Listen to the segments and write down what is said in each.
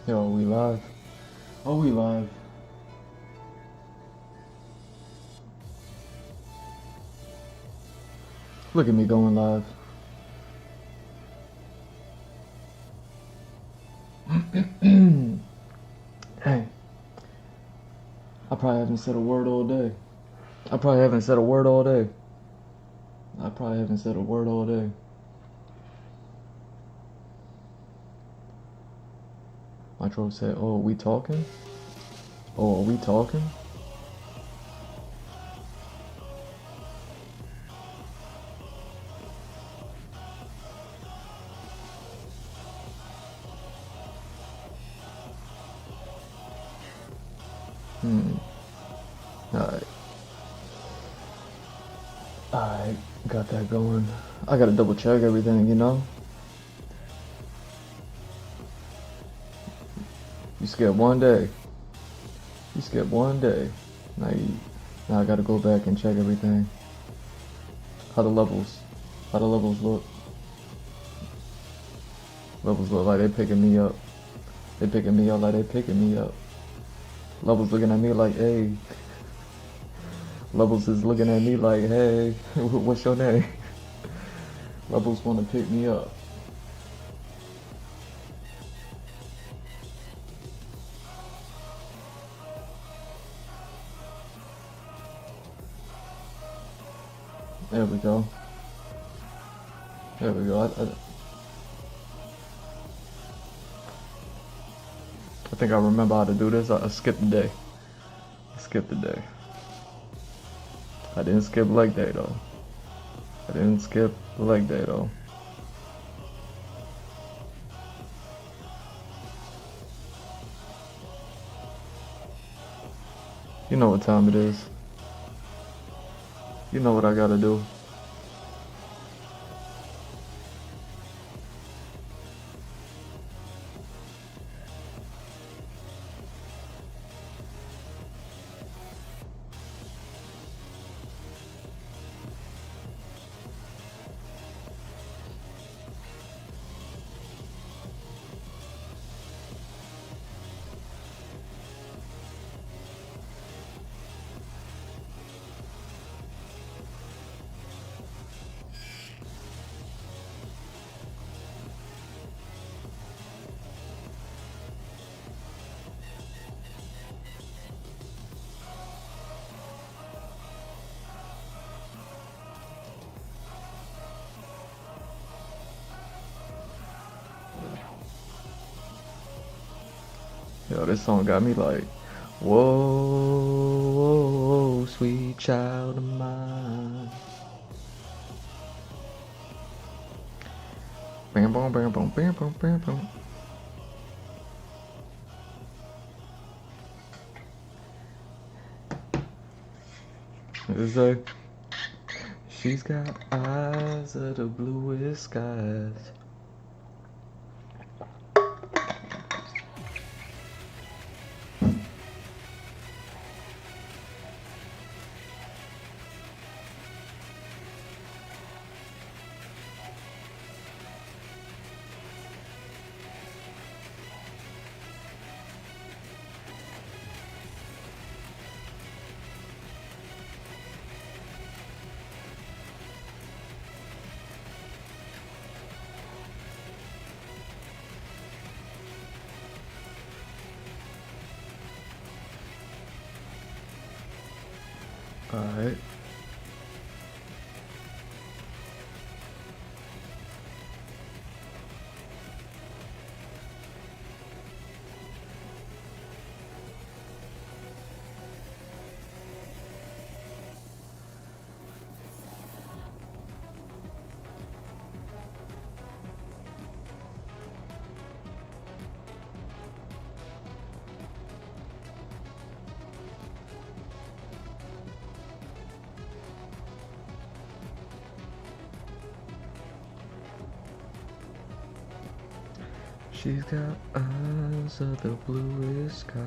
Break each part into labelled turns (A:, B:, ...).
A: Yo, we live. Oh, we live. Look at me going live. Hey, I probably haven't said a word all day. I probably haven't said a word all day. I probably haven't said a word all day. My troll said, "Oh, are we talking? Oh, are we talking?" Alright. Alright, got that going. I gotta double check everything, you know? You skip one day. You skip one day. Now I gotta go back and check everything. How the levels look. Levels look like they picking me up. They picking me up like they picking me up. Levels looking at me like, hey. Levels is looking at me like, hey, what's your name? Levels want to pick me up. There we go. There we go. I think I remember how to do this. I skipped the day. I skipped the day. I didn't skip leg day though. I didn't skip leg day though. You know what time it is. You know what I gotta do. Yo, this song got me like, whoa, sweet child of mine. Bam, bam, bam, bam, bam, bam, bam, bam. What does it say? She's got eyes of the bluest skies. Alright. She's got eyes of the bluest sky.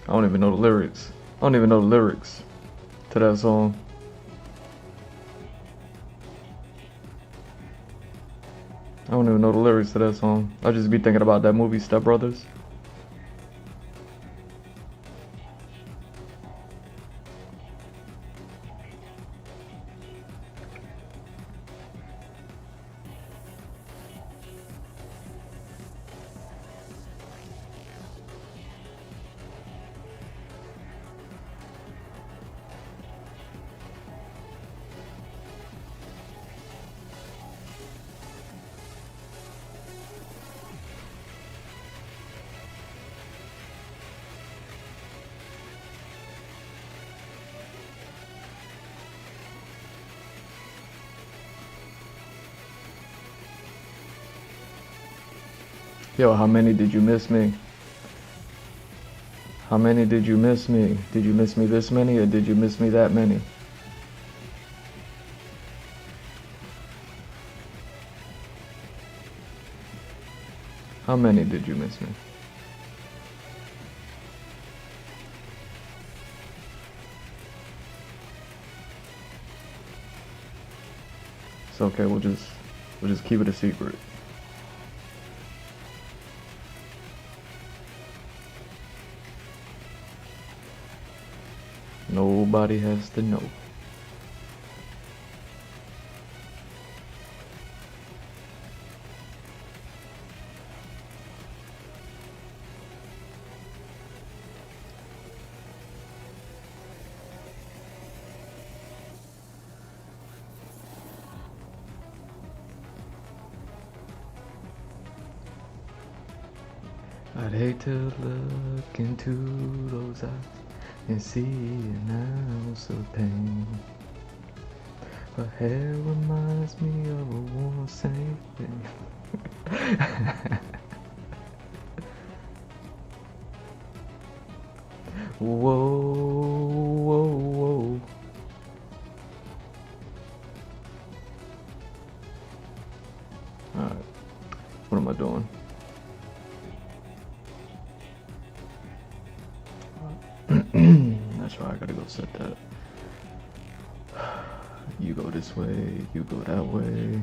A: I don't even know the lyrics. I don't even know the lyrics to that song. don't even know the lyrics to that song. I just be thinking about that movie Step Brothers. Yo, how many did you miss me? How many did you miss me? Did you miss me this many or did you miss me that many? How many did you miss me? It's okay, we'll just keep it a secret. Nobody has to know. I'd hate to look into those eyes and see an ounce of pain. Her hair reminds me of a warm saint thing. Whoa, whoa, whoa. Alright, what am I doing? That's right, I gotta go set that. You go this way, you go that way.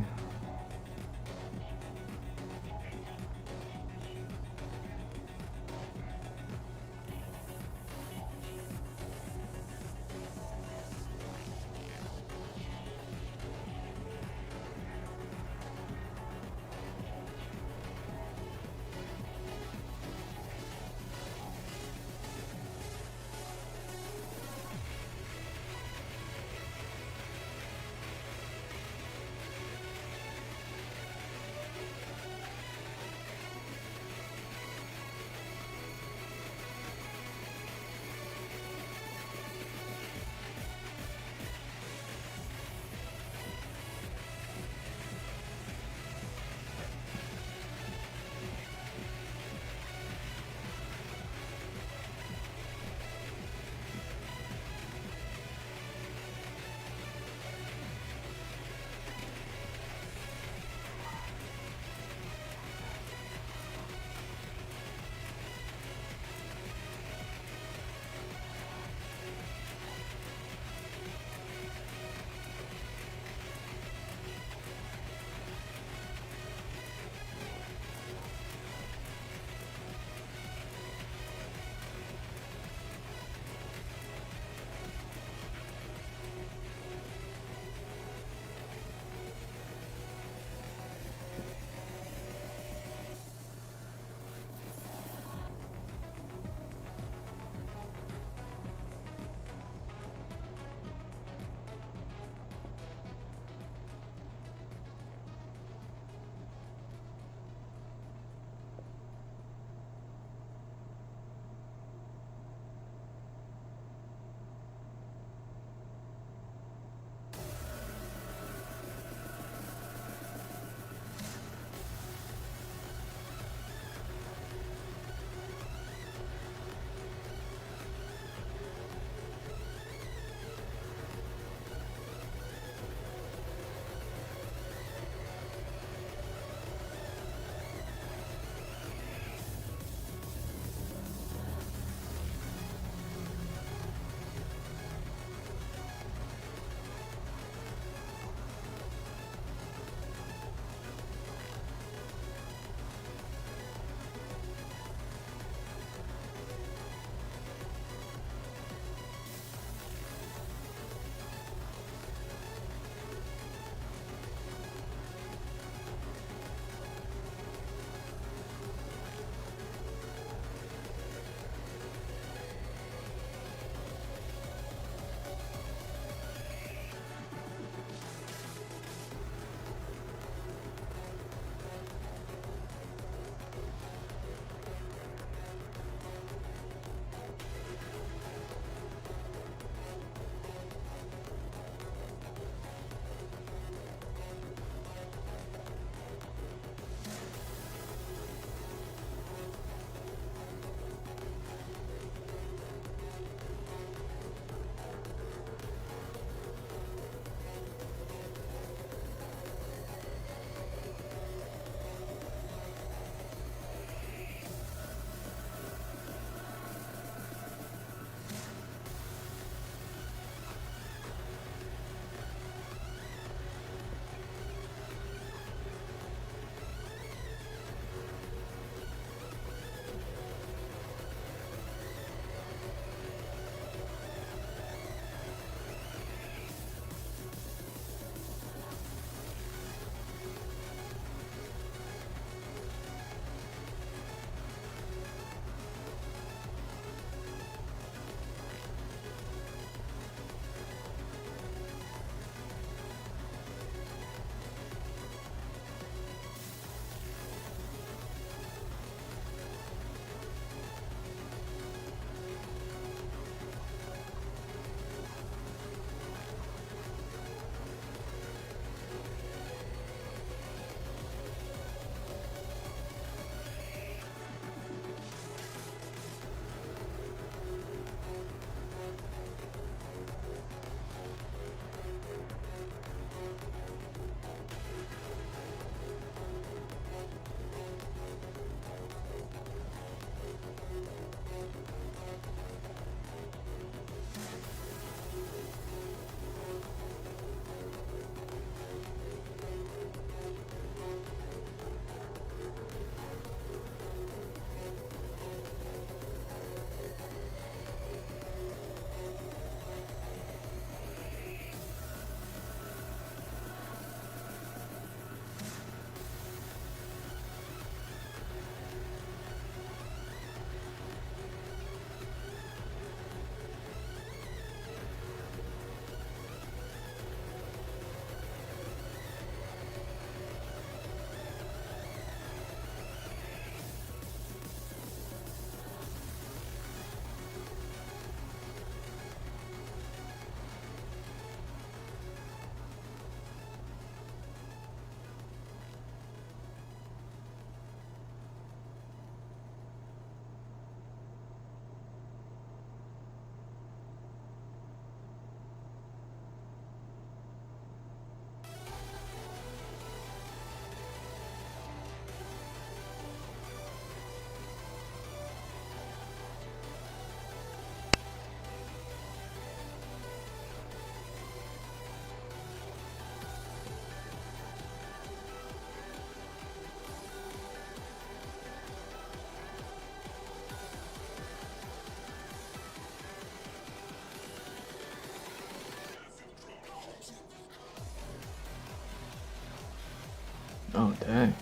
A: dang.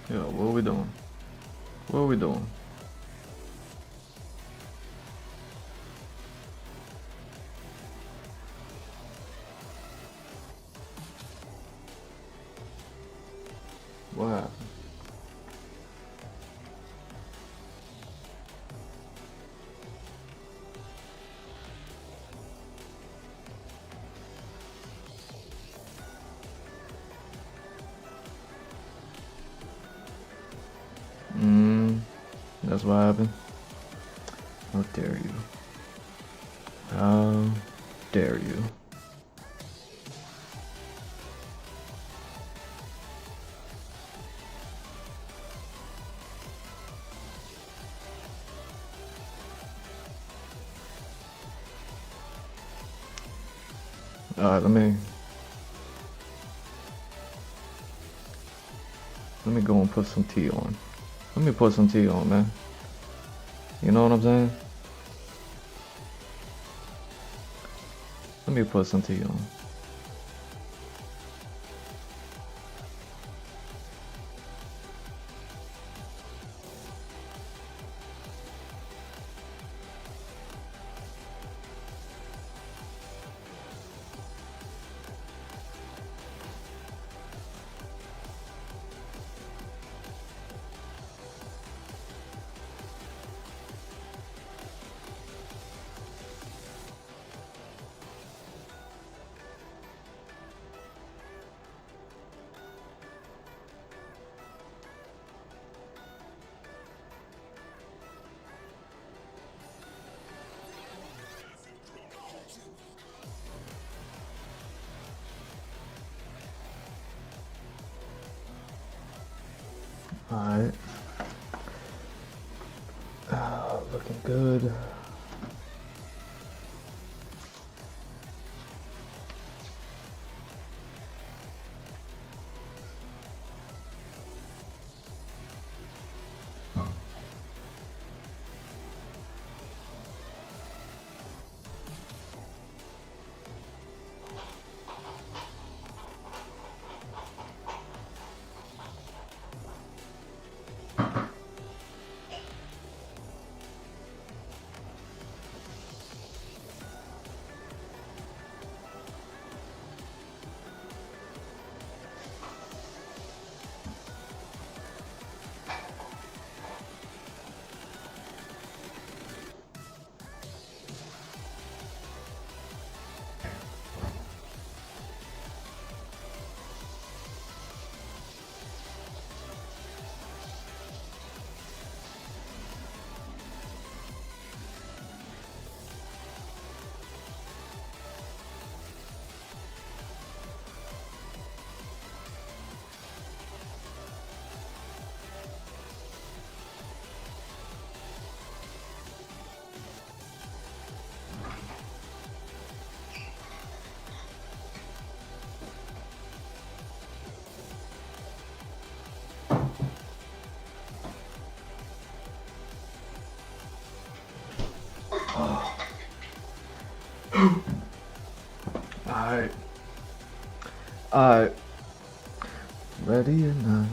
A: Yo, what are we doing? What are we doing? What happened? That's what happened. How dare you? How dare you? Alright, let me go and put some tea on. Let me put some tea on, man. You know what I'm saying? Let me put some tea on. Alright. Looking good. Alright. Alright. Ready or not,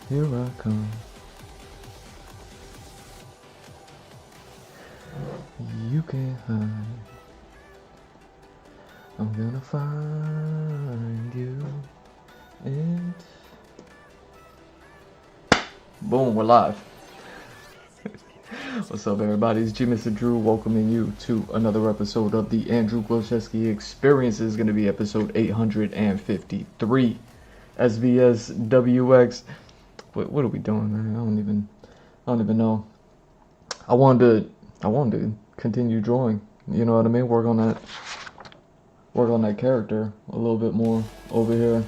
A: here I come. You can't hide. I'm gonna find you. And boom, we're live. What's up, everybody? It's G Mr. Drew welcoming you to another episode of the Andrew Glowcheski Experience. This is going to be episode 853. Sbs Wx. What are we doing, man? I don't even know. I wanted to continue drawing. You know what I mean? Work on that character a little bit more over here.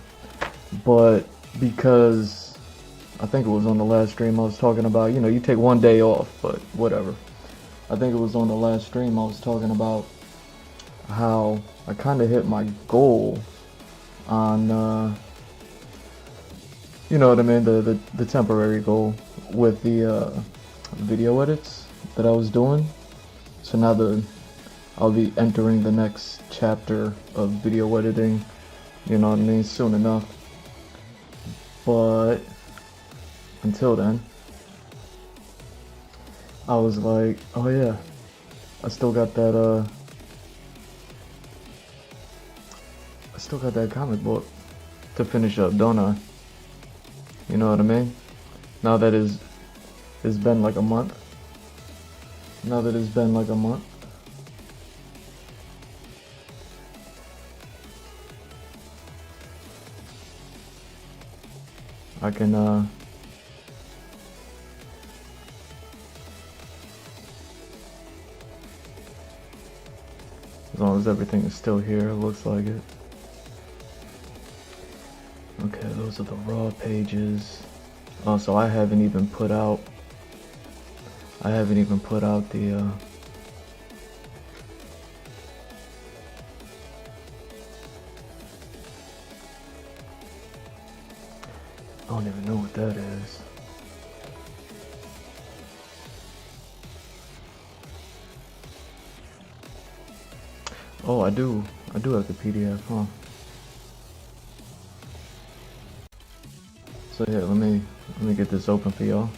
A: But because I think it was on the last stream I was talking about, you know, you take one day off, but whatever. I think it was on the last stream I was talking about how I kind of hit my goal on you know what I mean, the temporary goal with the video edits that I was doing. So now I'll be entering the next chapter of video editing, you know what I mean, soon enough. But until then, I was like, oh yeah, I still got that comic book to finish up, don't I? You know what I mean? Now that it's been like a month. Now that it's been like a month. I can as long as everything is still here, it looks like it. Okay, those are the raw pages. Also, I haven't even put out the I don't even know what that is. Oh, I do have the PDF, huh? So yeah, let me get this open for y'all.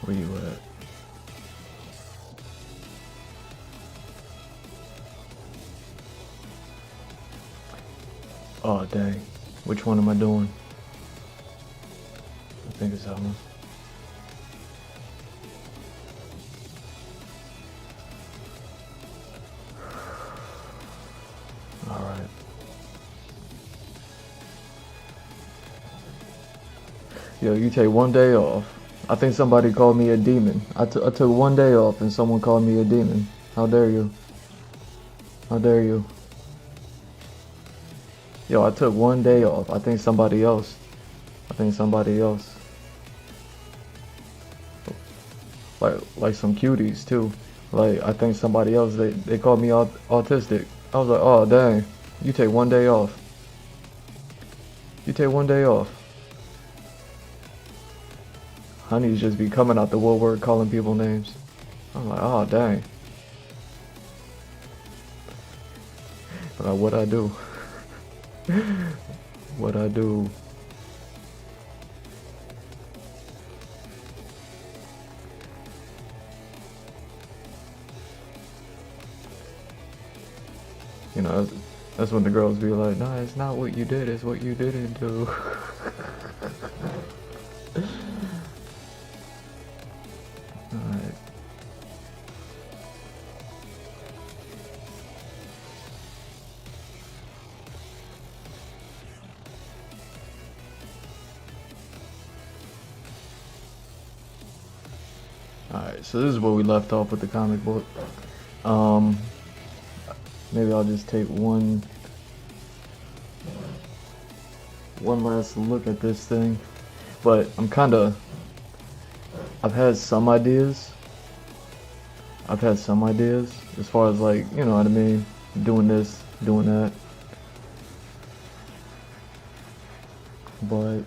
A: Where you at? Oh dang, which one am I doing? I think it's that one. Alright. Yo, you take one day off. I think somebody called me a demon. I took one day off and someone called me a demon. How dare you? How dare you? Yo, I took one day off. I think somebody else. Like some cuties too. Like I think somebody else. They called me autistic. I was like, oh dang, you take one day off. You take one day off. Honeys just be coming out the woodwork calling people names. I'm like, oh dang. Like, what I do? What I do? You know, that's when the girls be like, no, it's not what you did, it's what you didn't do. Alright. Alright, so this is where we left off with the comic book. Maybe I'll just take one last look at this thing. But I've had some ideas. As far as like, you know what I mean, doing this, doing that. But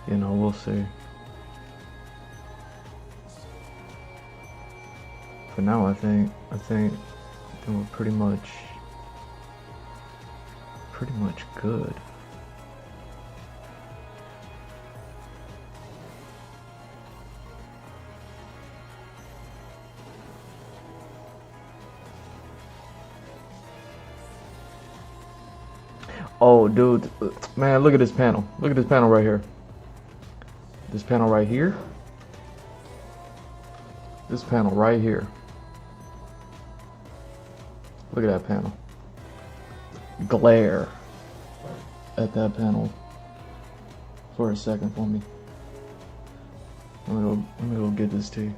A: you know, we'll see. For now, I think we're pretty much good. Oh, dude, man, look at this panel. Look at this panel right here. This panel right here. This panel right here. Look at that panel. Glare at that panel for a second for me. Let me go get this tea.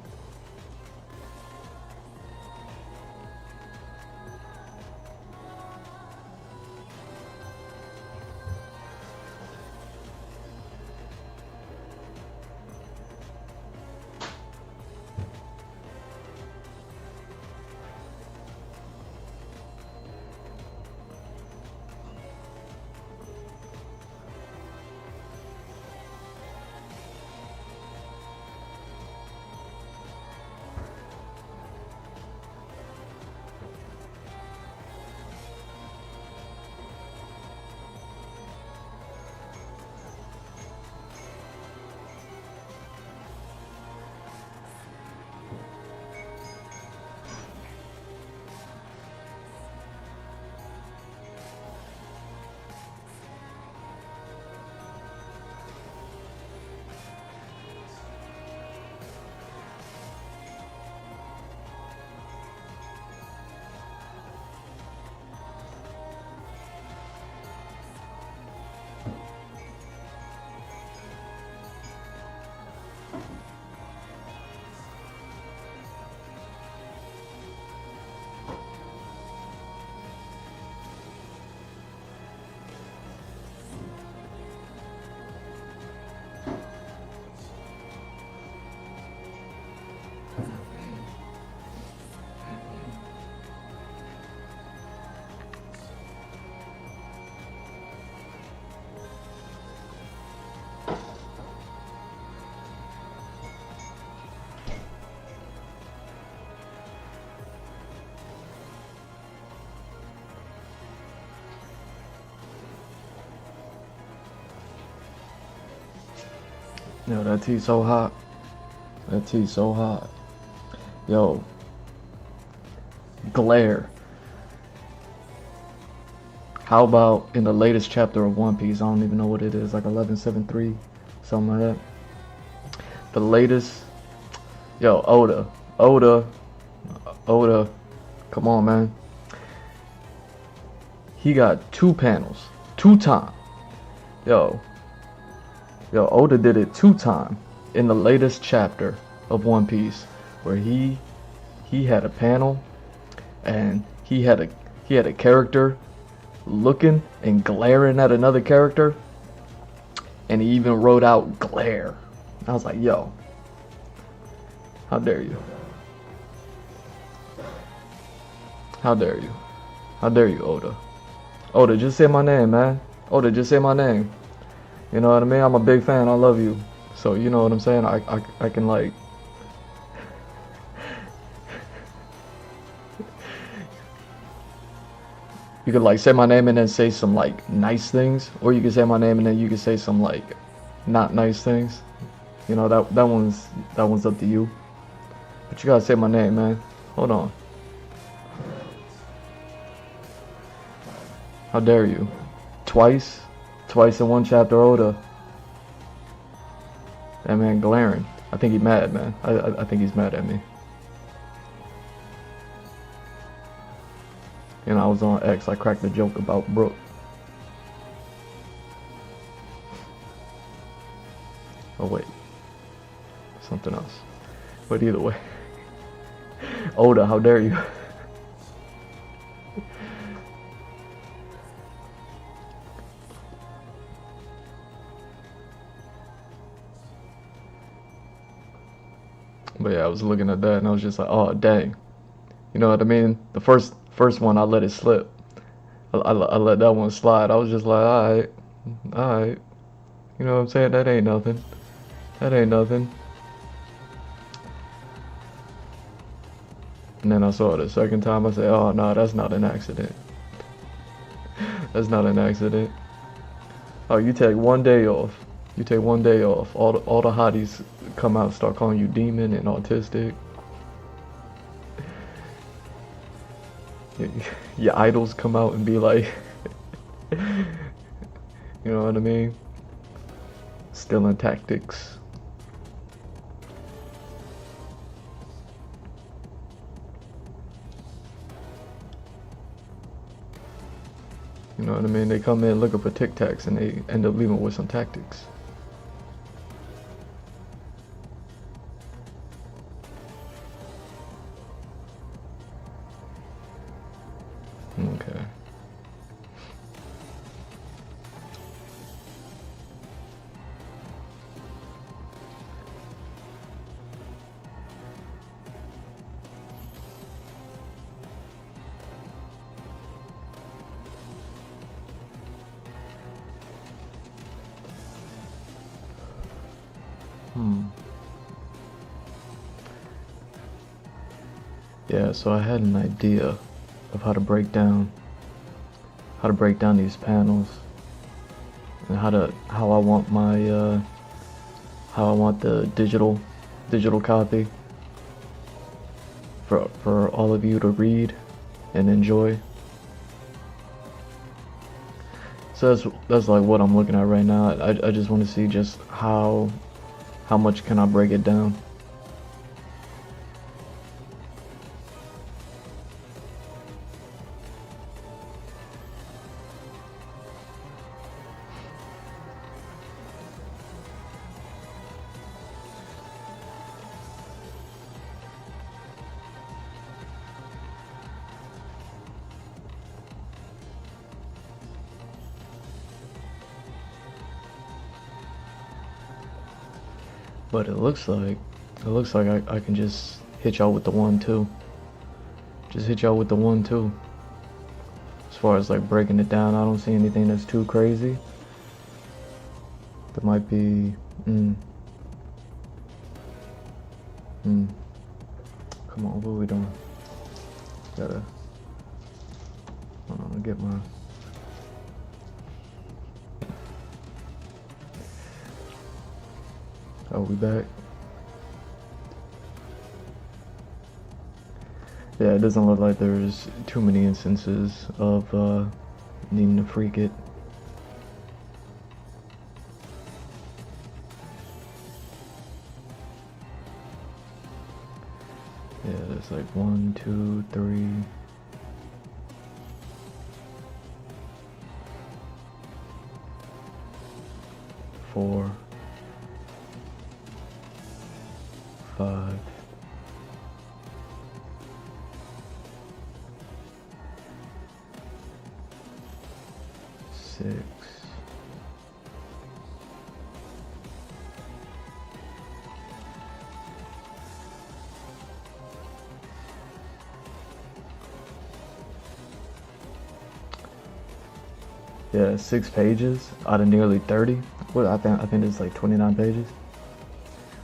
A: Yo, that tea's so hot. That tea's so hot. Yo. Glare. How about in the latest chapter of One Piece? I don't even know what it is, like 1173, something like that. The latest. Yo, Oda. Come on, man. He got 2 panels. 2 times. Yo, Oda did it 2 times in the latest chapter of One Piece, where he had a panel, and he had a character looking and glaring at another character, and he even wrote out glare. I was like, yo, how dare you? How dare you? How dare you, Oda? Oda, just say my name, man. Oda, just say my name. You know what I mean? I'm a big fan. I love you. So you know what I'm saying? I can like. You could like say my name and then say some like nice things, or you could say my name and then you could say some like not nice things. You know, that one's up to you. But you gotta say my name, man. Hold on. How dare you? Twice in one chapter, Oda. That man glaring. I think he's mad, man. I think he's mad at me. You know, I was on X. I cracked a joke about Brooke. Oh wait, something else. But either way, Oda, how dare you? But yeah, I was looking at that and I was just like, oh dang, you know what I mean? The first one I let it slip. I let that one slide. I was just like, all right, you know what I'm saying? That ain't nothing. That ain't nothing. And then I saw it a second time. I said, oh no, that's not an accident. That's not an accident. Oh, you take one day off. You take one day off. All the hotties come out and start calling you demon and autistic. Your idols come out and be like, you know what I mean? Stealing tactics. You know what I mean? They come in looking for Tic Tacs and they end up leaving with some tactics. Okay. Yeah, so I had an idea of how to break down these panels and how I want my how I want the digital copy for all of you to read and enjoy. So that's like what I'm looking at right now. I just want to see just how much can I break it down. But it looks like I can just hit y'all with the 1-2. Just hit y'all with the 1-2. As far as like breaking it down, I don't see anything that's too crazy. There might be Come on, what are we doing? Gotta hold on, get my Oh, we back? Yeah, it doesn't look like there's too many instances of needing to freak it. Yeah, there's like 1, 2, 3. 4, 5. 6. Yeah, 6 pages out of nearly 30. What I think it's like 29 pages.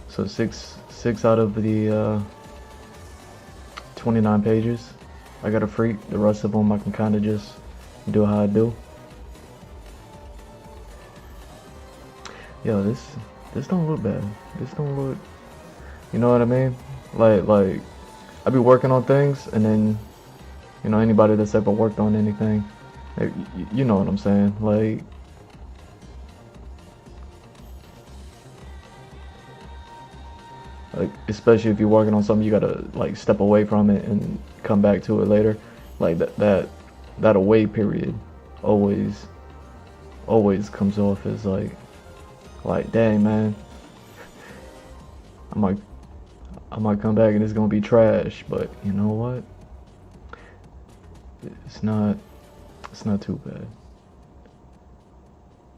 A: So six out of the 29 pages I got a freak. The rest of them I can kind of just do how I do. Yo, this don't look bad. This don't look, you know what I mean? Like I be working on things, and then, you know, anybody that's ever worked on anything, you know what I'm saying? Like, especially if you're working on something, you gotta like step away from it and come back to it later. Like that away period always comes off as like dang, man, I might come back and it's gonna be trash. But you know what? It's not too bad.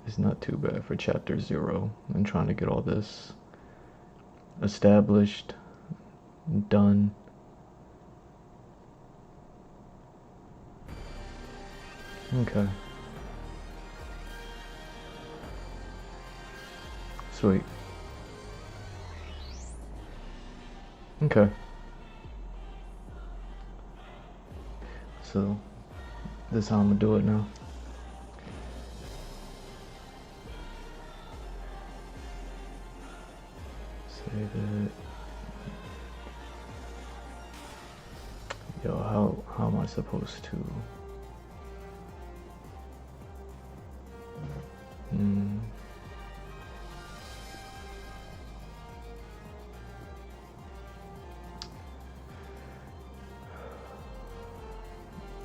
A: It's not too bad for chapter 0 and trying to get all this established, done. Okay. Sweet. Okay. So, this is how I'm gonna do it now. Save it. Yo, how am I supposed to?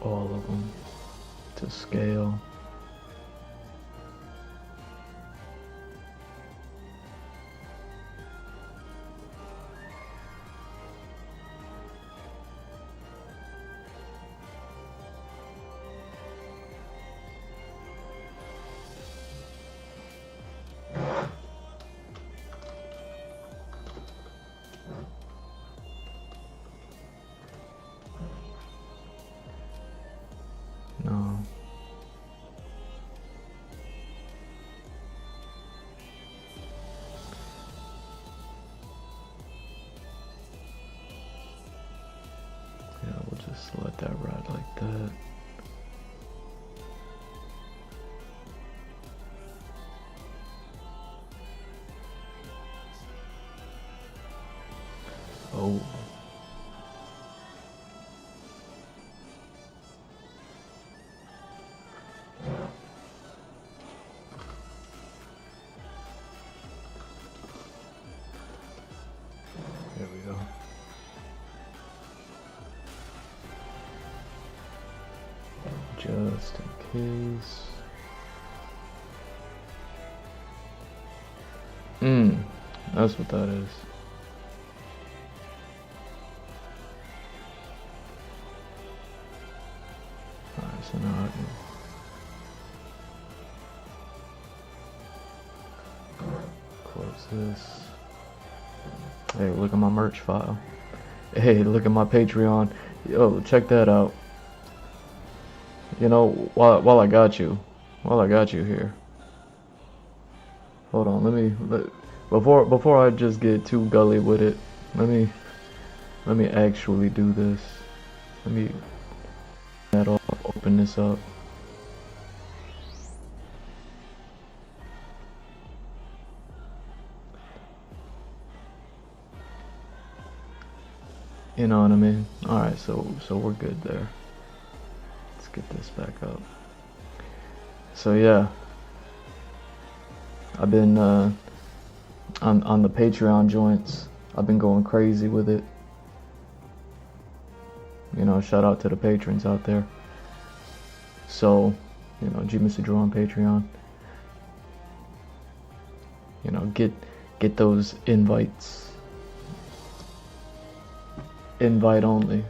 A: All of them to scale. that right like that. Oh. There we go. Just in case. That's what that is. Alright, so now I can close this. Hey, look at my merch file. Hey, look at my Patreon. Yo, check that out. You know, while I got you here. Hold on, before I just get too gully with it, let me actually do this. Let me that off, open this up. You know what I mean? Alright, so we're good there. Let's get this back up. So yeah, I've been on the Patreon joints. I've been going crazy with it. You know, shout out to the patrons out there. So, you know, Mr. Drew on Patreon. You know, get those invites. Invite only.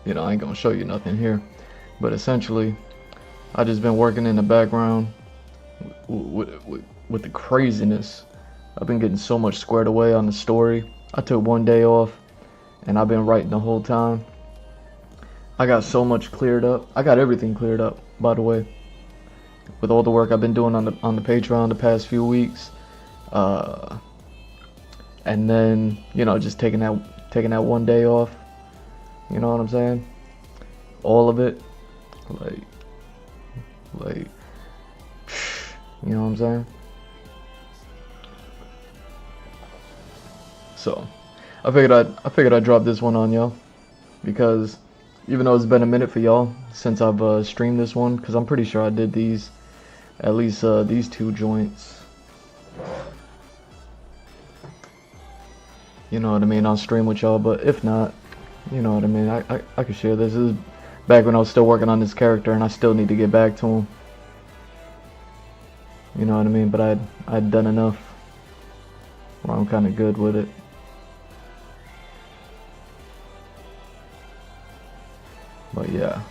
A: You know, I ain't gonna show you nothing here, but essentially I just been working in the background with the craziness. I've been getting so much squared away on the story. I took one day off and I've been writing the whole time. I got so much cleared up. I got everything cleared up, by the way, with all the work I've been doing on the Patreon the past few weeks. And then, you know, just taking that one day off. You know what I'm saying? All of it, like, you know what I'm saying? So, I figured I'd drop this one on y'all, because even though it's been a minute for y'all since I've streamed this one, because I'm pretty sure I did these, at least these two joints. You know what I mean? I'll stream with y'all, but if not, you know what I mean, I could share this. This is back when I was still working on this character and I still need to get back to him. You know what I mean? But I'd done enough where I'm kind of good with it. But yeah.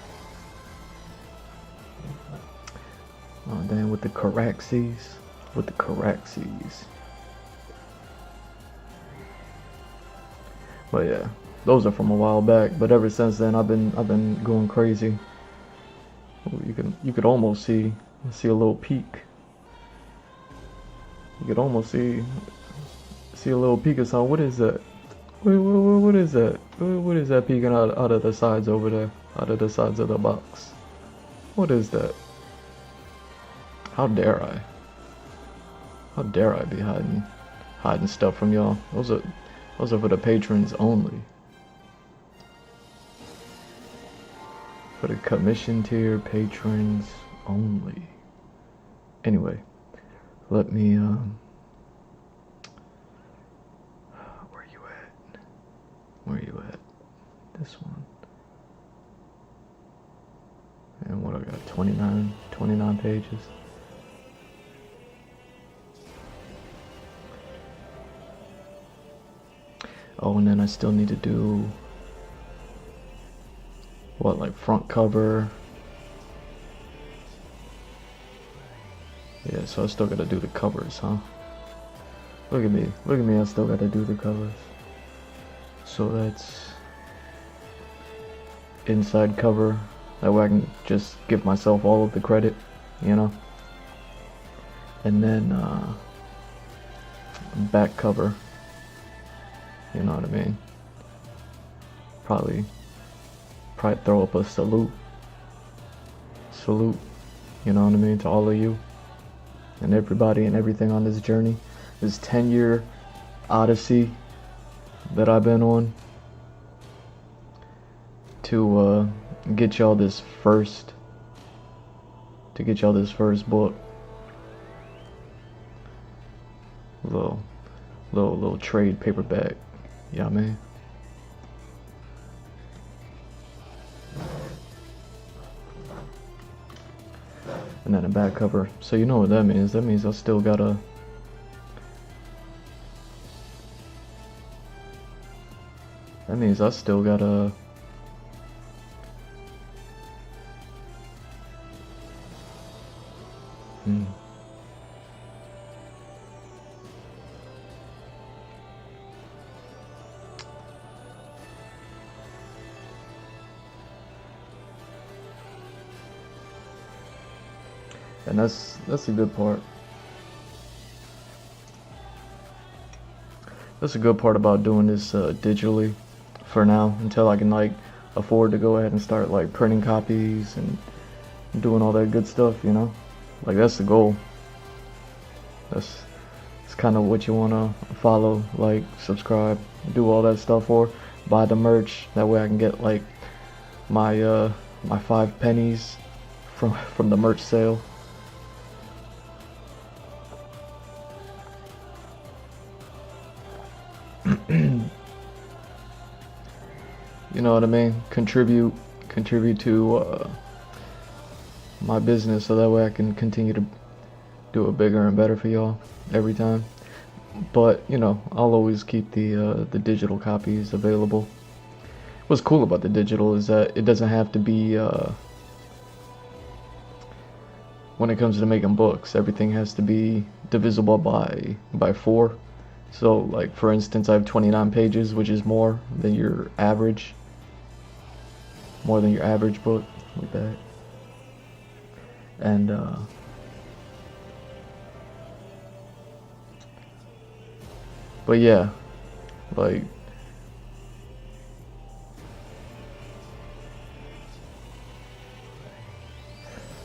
A: Oh damn, with the Caraxes. With the Caraxes. But yeah. Those are from a while back, but ever since then I've been going crazy. You could almost see a little peek. You could almost see a little peek of something. What is that? What is that? What is that peeking out of the sides over there? Out of the sides of the box. What is that? How dare I? How dare I be hiding stuff from y'all? Those are for the patrons only. For the commission tier patrons only. Anyway, let me where you at? Where you at? This one. And what I got? 29 pages. Oh, and then I still need to do what, like front cover? Yeah, so I still gotta do the covers, huh? Look at me, I still gotta do the covers. So that's inside cover, that way I can just give myself all of the credit, you know? and then back cover. You know what I mean? Probably throw up a salute. You know what I mean, to all of you and everybody and everything on this journey, this 10-year odyssey that I've been on to get y'all this first book. Little trade paperback. Yeah, man. And then a back cover. So you know what that means. That means I still gotta and that's a good part. That's a good part about doing this digitally for now, until I can like afford to go ahead and start like printing copies and doing all that good stuff, you know? Like that's the goal. That's kind of what you want to follow, like, subscribe, do all that stuff for. Buy the merch, that way I can get like my my 5 pennies from the merch sale. You know what I mean? Contribute to my business, so that way I can continue to do it bigger and better for y'all every time. But you know, I'll always keep the digital copies available. What's cool about the digital is that it doesn't have to be when it comes to making books, everything has to be divisible by 4. So like for instance, I have 29 pages, which is more than your average book, like that. And but yeah, like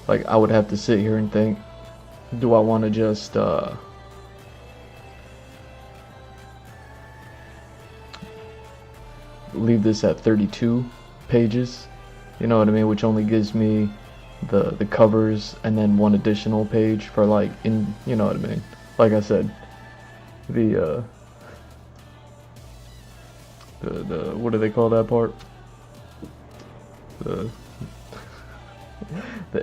A: I would have to sit here and think, do I want to just leave this at 32 pages, you know what I mean, which only gives me the covers and then 1 additional page for like, in, you know what I mean, like I said, the what do they call that part, the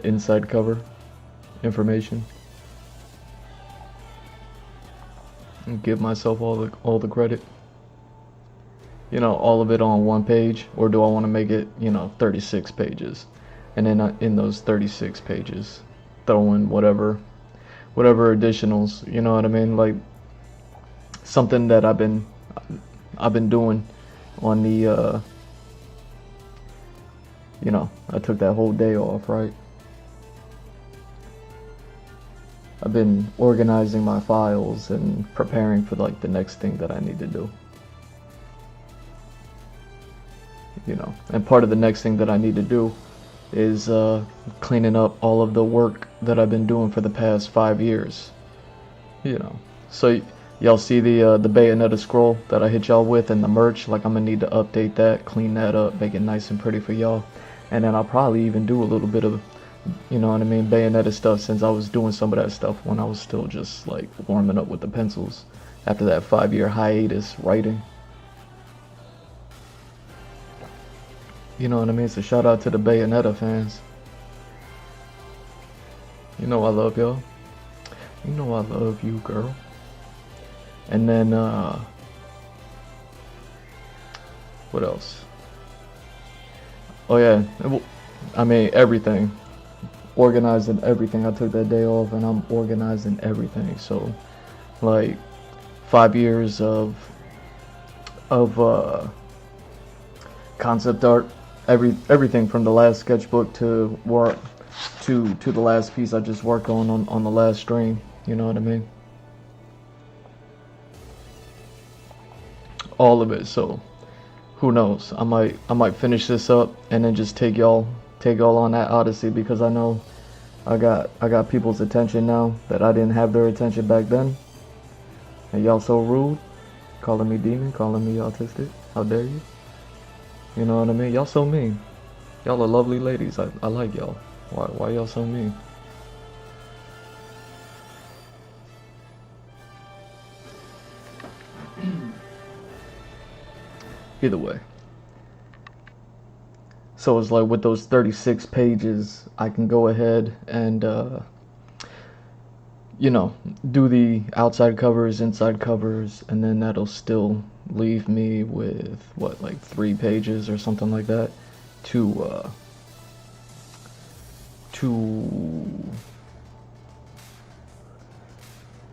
A: inside cover information, and give myself all the credit. You know, all of it on 1 page, or do I want to make it, you know, 36 pages, and then in those 36 pages throw in whatever additionals, you know what I mean, like something that I've been doing on the you know, I took that whole day off, right? I've been organizing my files and preparing for like the next thing that I need to do. You know, and part of the next thing that I need to do is cleaning up all of the work that I've been doing for the past 5 years. You know, so y'all see the Bayonetta scroll that I hit y'all with and the merch. Like, I'm gonna need to update that, clean that up, make it nice and pretty for y'all. And then I'll probably even do a little bit of, you know what I mean, Bayonetta stuff, since I was doing some of that stuff when I was still just like warming up with the pencils after that 5-year hiatus writing. You know what I mean? So shout out to the Bayonetta fans. You know I love y'all. You know I love you, girl. And then what else? Oh yeah, I mean everything. Organizing everything. I took that day off and I'm organizing everything. So like 5 years of concept art, everything from the last sketchbook to the last piece I just worked on the last stream. You know what I mean? All of it. So who knows? I might finish this up and then just take y'all on that odyssey, because I know I got people's attention now that I didn't have their attention back then. And y'all so rude, calling me demon, calling me autistic. How dare you? You know what I mean? Y'all so mean. Y'all are lovely ladies. I like y'all. Why y'all so mean? Either way. So it's like with those 36 pages, I can go ahead and, you know, do the outside covers, inside covers, and then that'll still leave me with, what, like 3 pages or something like that to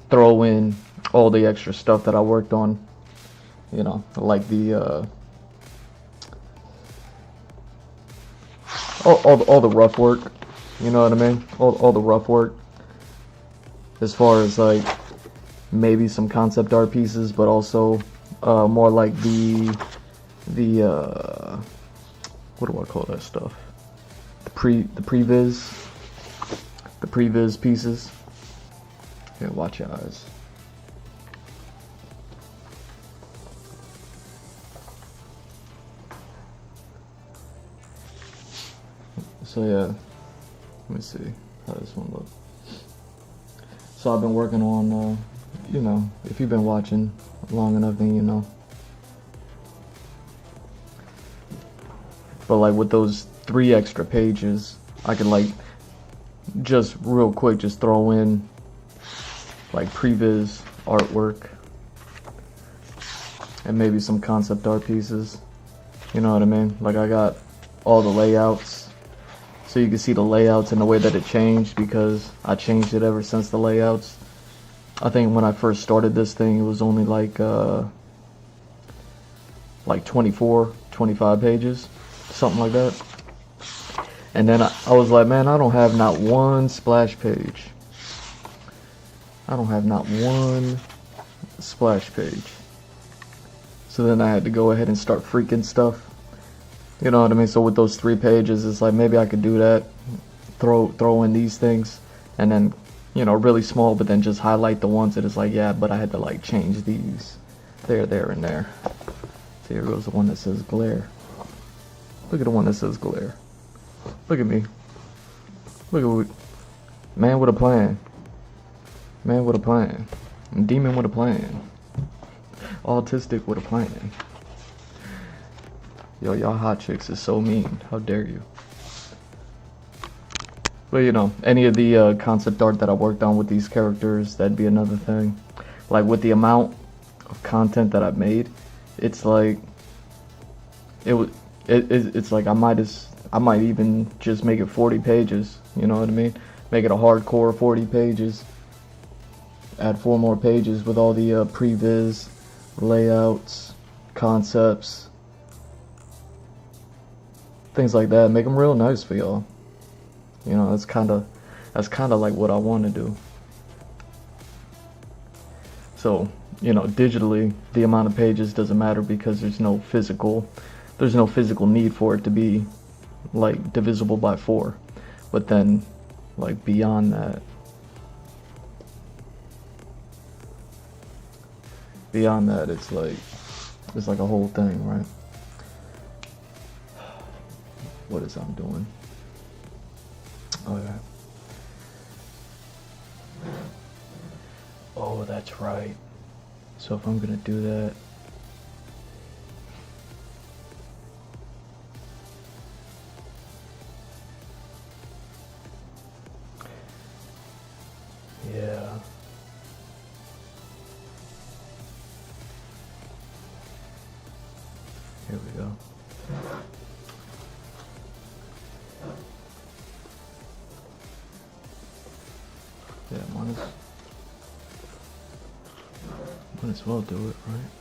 A: throw in all the extra stuff that I worked on, you know, like the, all the rough work, you know what I mean? All the rough work, as far as like maybe some concept art pieces, but also more like the what do I call that stuff? The previs pieces. Yeah, watch your eyes. So yeah, let me see how this one looks. So I've been working on, you know, if you've been watching long enough, then you know. But like with those 3 extra pages, I could like just real quick just throw in like previs artwork and maybe some concept art pieces. You know what I mean? Like I got all the layouts. So you can see the layouts and the way that it changed, because I changed it ever since the layouts. I think when I first started this thing, it was only like 24, 25 pages, something like that. And then I was like, man, I don't have not one splash page. I don't have not one splash page. So then I had to go ahead and start freaking stuff. You know what I mean? So with those 3 pages, it's like maybe I could do that, throw in these things, and then, you know, really small, but then just highlight the ones that is like, yeah, but I had to like change these there, and there. So here goes the one that says glare. Look at the one that says glare. Look at me. Look at man with a plan. Man with a plan. Demon with a plan. Autistic with a plan. Yo, y'all hot chicks is so mean. How dare you? But you know, any of the concept art that I worked on with these characters, that'd be another thing. Like with the amount of content that I've made, it's like it's like I might even just make it 40 pages. You know what I mean? Make it a hardcore 40 pages. Add 4 more pages with all the previs, layouts, concepts, things like that. Make them real nice for y'all. You know, that's kind of like what I want to do. So, you know, digitally, the amount of pages doesn't matter, because there's no physical need for it to be like divisible by 4. But then, like beyond that, it's like a whole thing, right? What is I'm doing? Oh yeah. Oh, that's right. So if I'm gonna do that, yeah. Here we go. Yeah, might as well do it, right?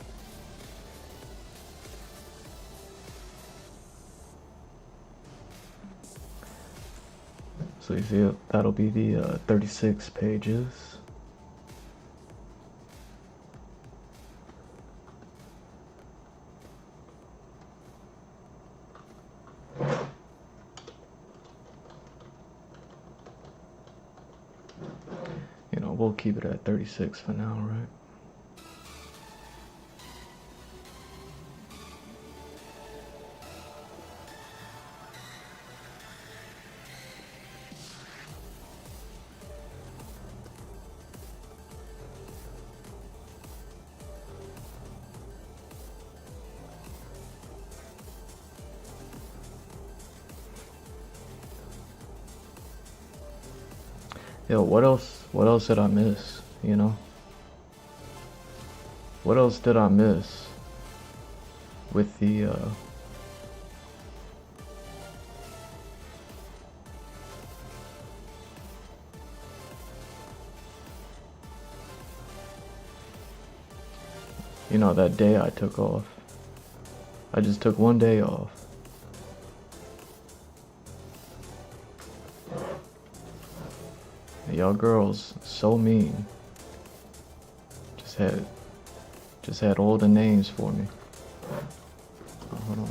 A: So you see, that'll be the 36 pages. we'll keep it at 36 for now, right? Yo, what else did I miss, you know? What else did I miss with the, you know, that day I took off? I just took one day off. Y'all girls so mean. Just had all the names for me. Oh, hold on.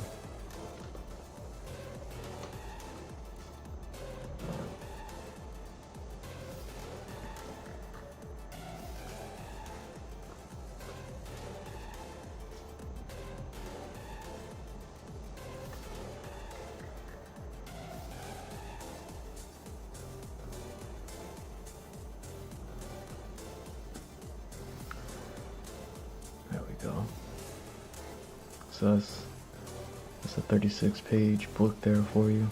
A: There we go. So that's a 36-page book there for you.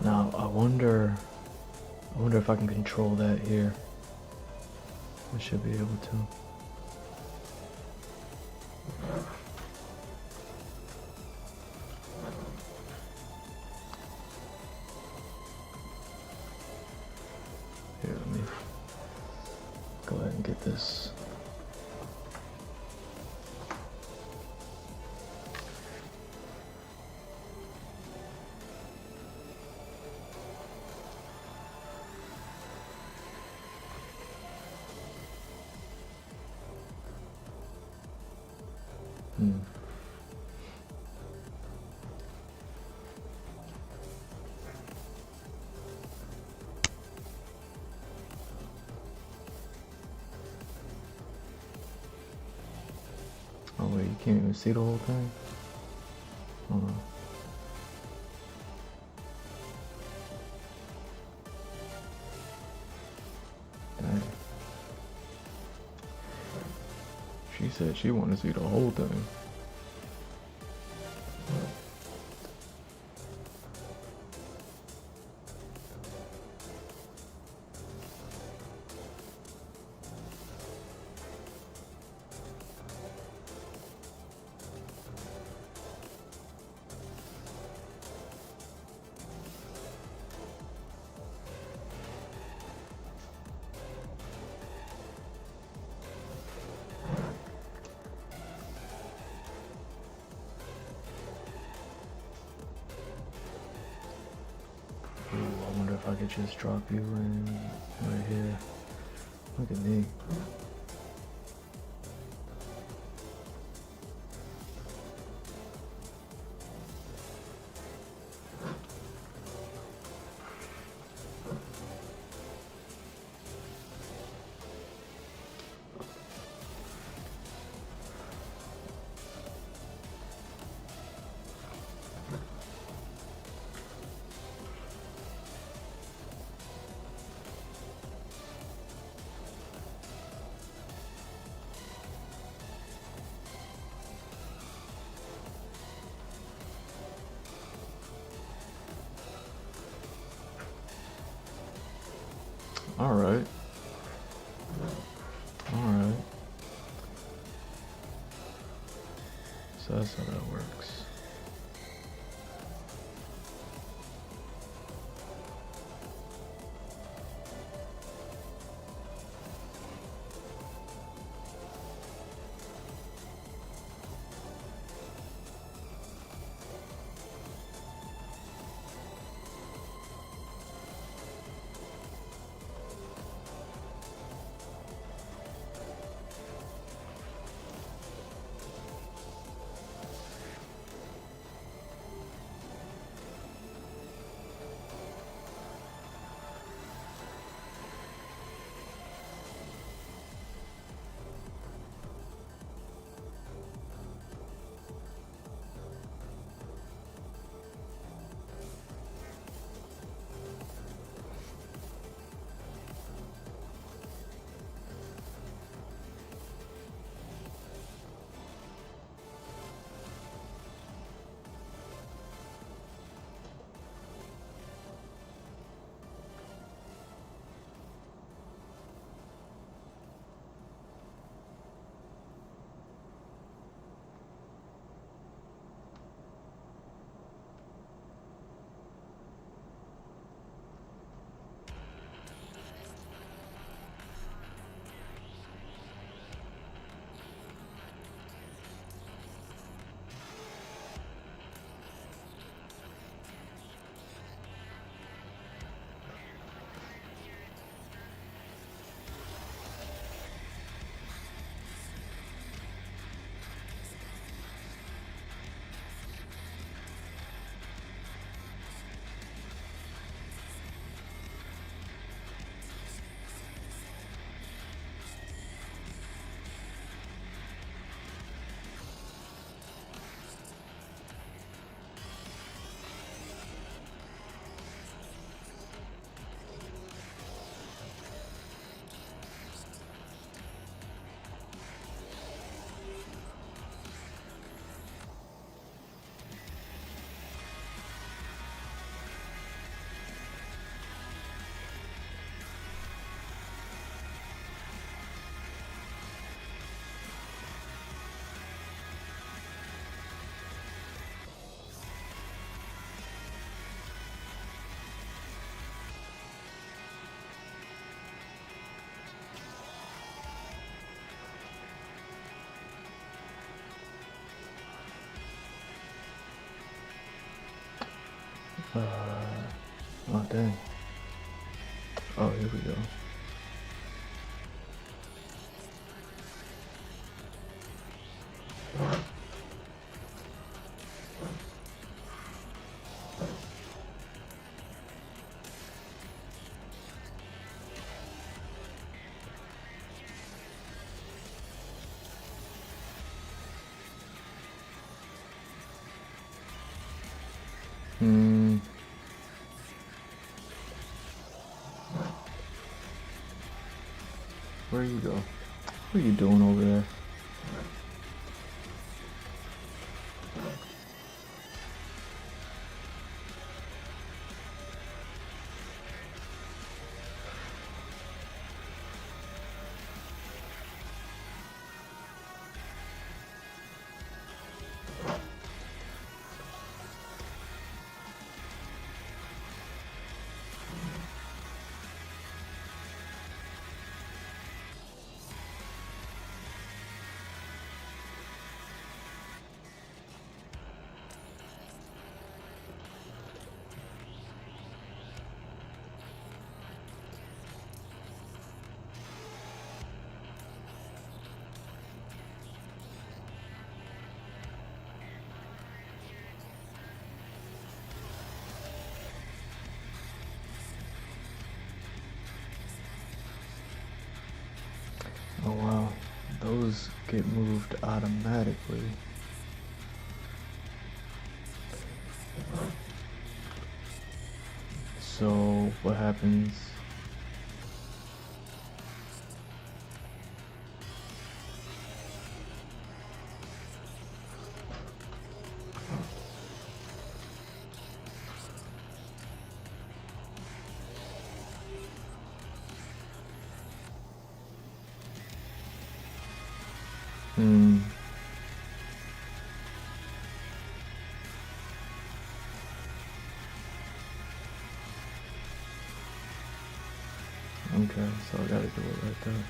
A: Now I wonder if I can control that here. I should be able to. Here, let me go ahead and get this. Oh wait, you can't even see the whole thing? Hold on. Dang. She said she wanted to see the whole thing. I wonder if I could just drop you in right here. Look at me. Alright. Alright. Oh dang. Oh, here we go. Where you go? What are you doing over there? Oh wow, those get moved automatically. So what happens? Okay, so I gotta do it like that.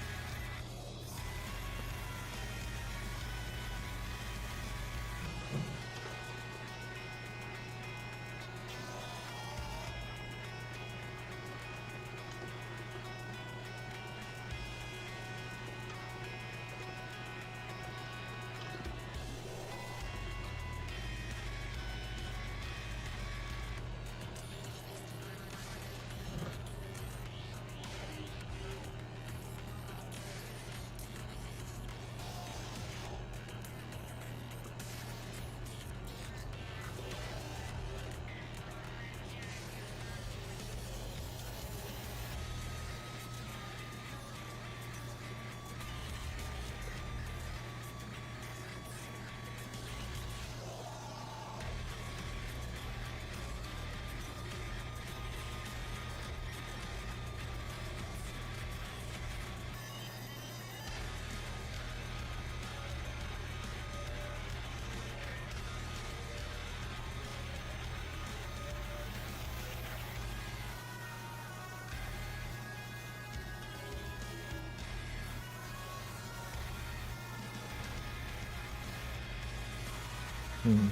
A: Hmm.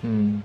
A: Hmm.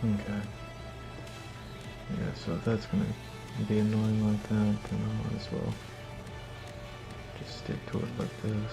A: Okay. Yeah, so if that's gonna be annoying like that, then I might as well just stick to it like this.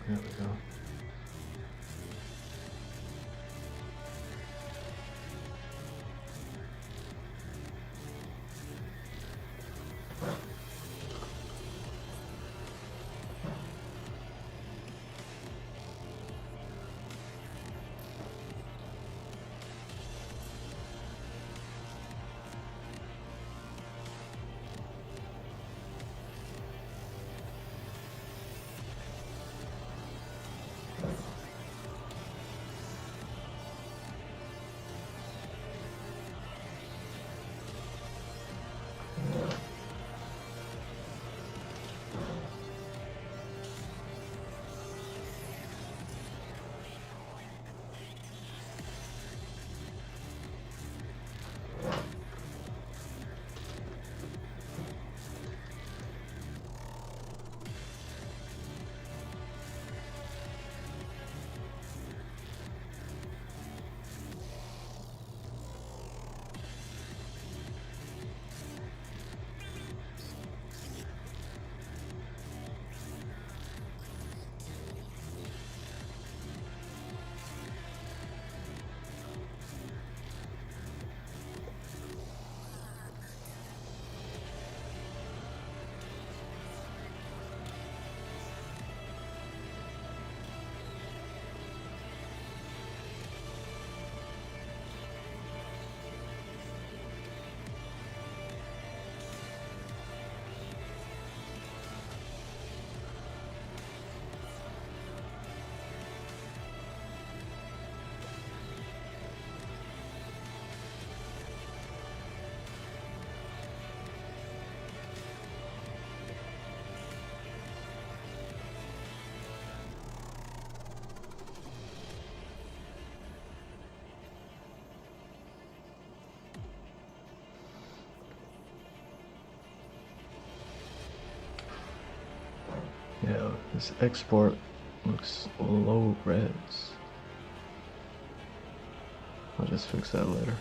A: There we go. Yeah, this export looks low res. I'll just fix that later.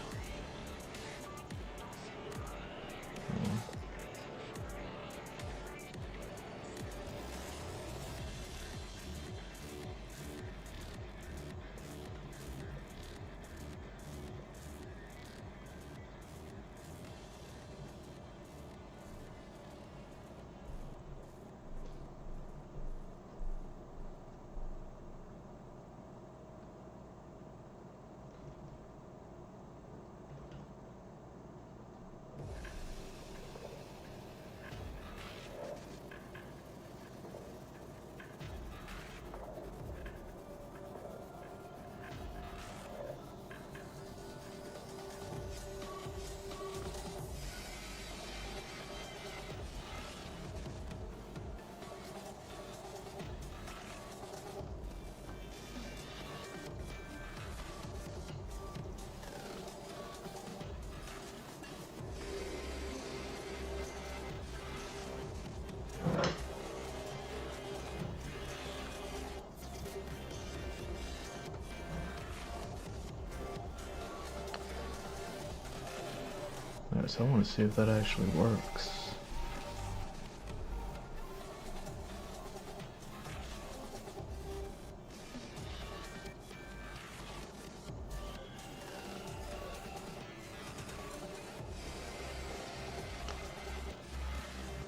A: Alright, so I want to see if that actually works.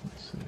A: Let's see.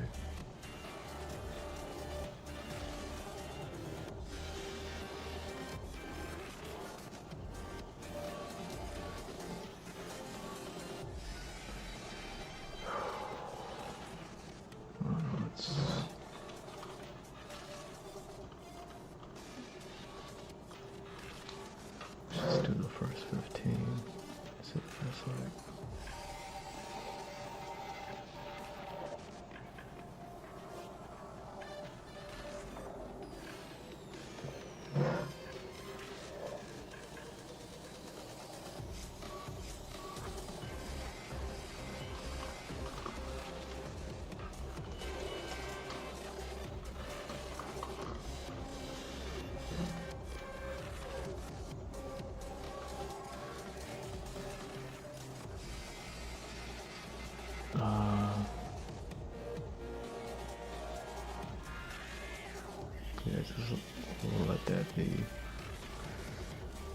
A: Yeah, just we'll let that be.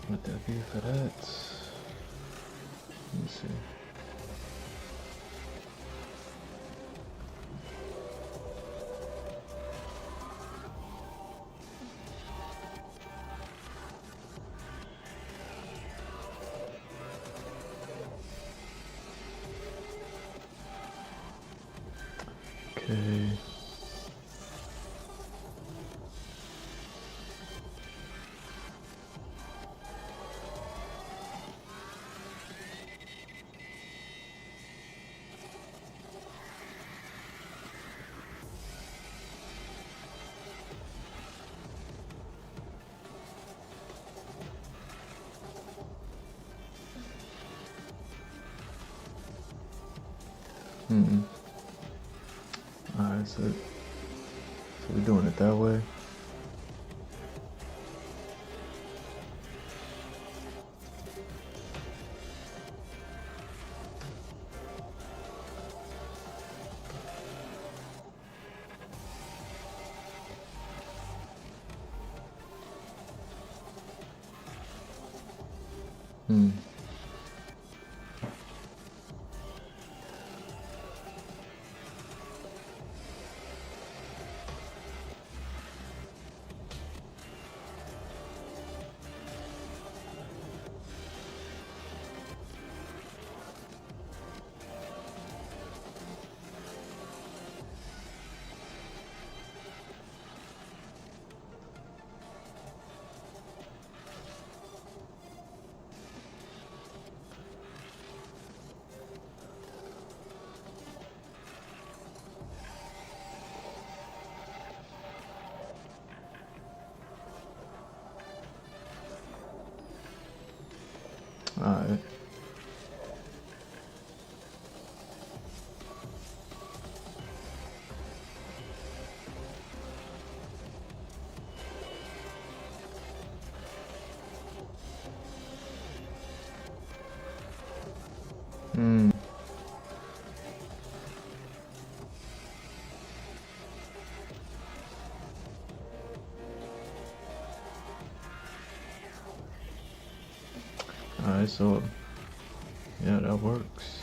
A: Let that be for that. Let me see. Okay. Alright, so we're doing it that way. Alright. Alright, so yeah, that works.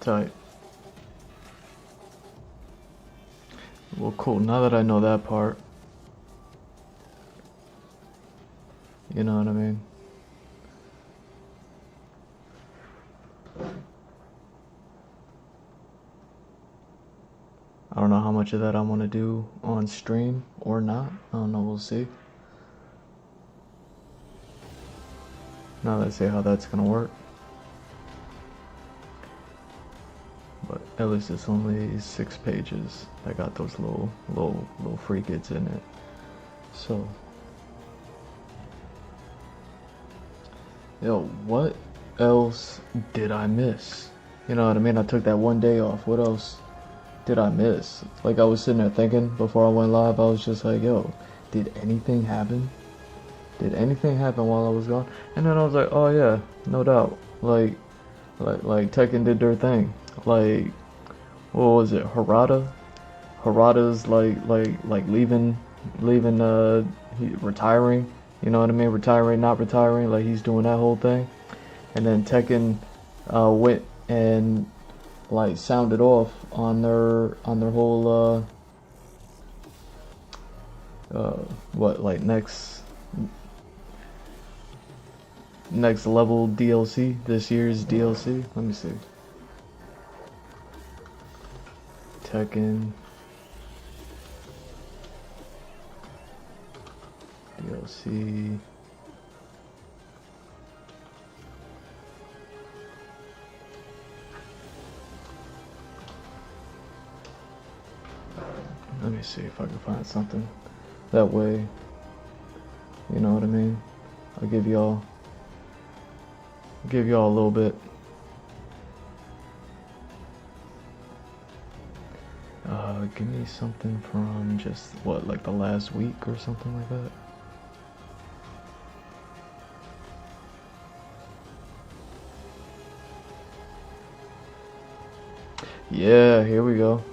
A: Tight. Well, cool. Now that I know that part, you know what I mean? I don't know how much of that I want to do on stream or not. I don't know. We'll see. Now let's see how that's gonna work. But at least it's only 6 pages. I got those little free kids in it. So, yo, what else did I miss? You know what I mean? I took that one day off. What else did I miss? Like, I was sitting there thinking before I went live, I was just like, yo, did anything happen? Did anything happen while I was gone? And then I was like, oh yeah, no doubt. Like Tekken did their thing. Like, what was it? Harada's like leaving, retiring. You know what I mean? Retiring, not retiring. Like, he's doing that whole thing. And then Tekken went and like sounded off on their whole like next level DLC, this year's DLC. Let me see. Tekken DLC see if I can find something. That way, you know what I mean? I'll give y'all a little bit. Give me something from just what, like the last week or something like that. Yeah, here we go.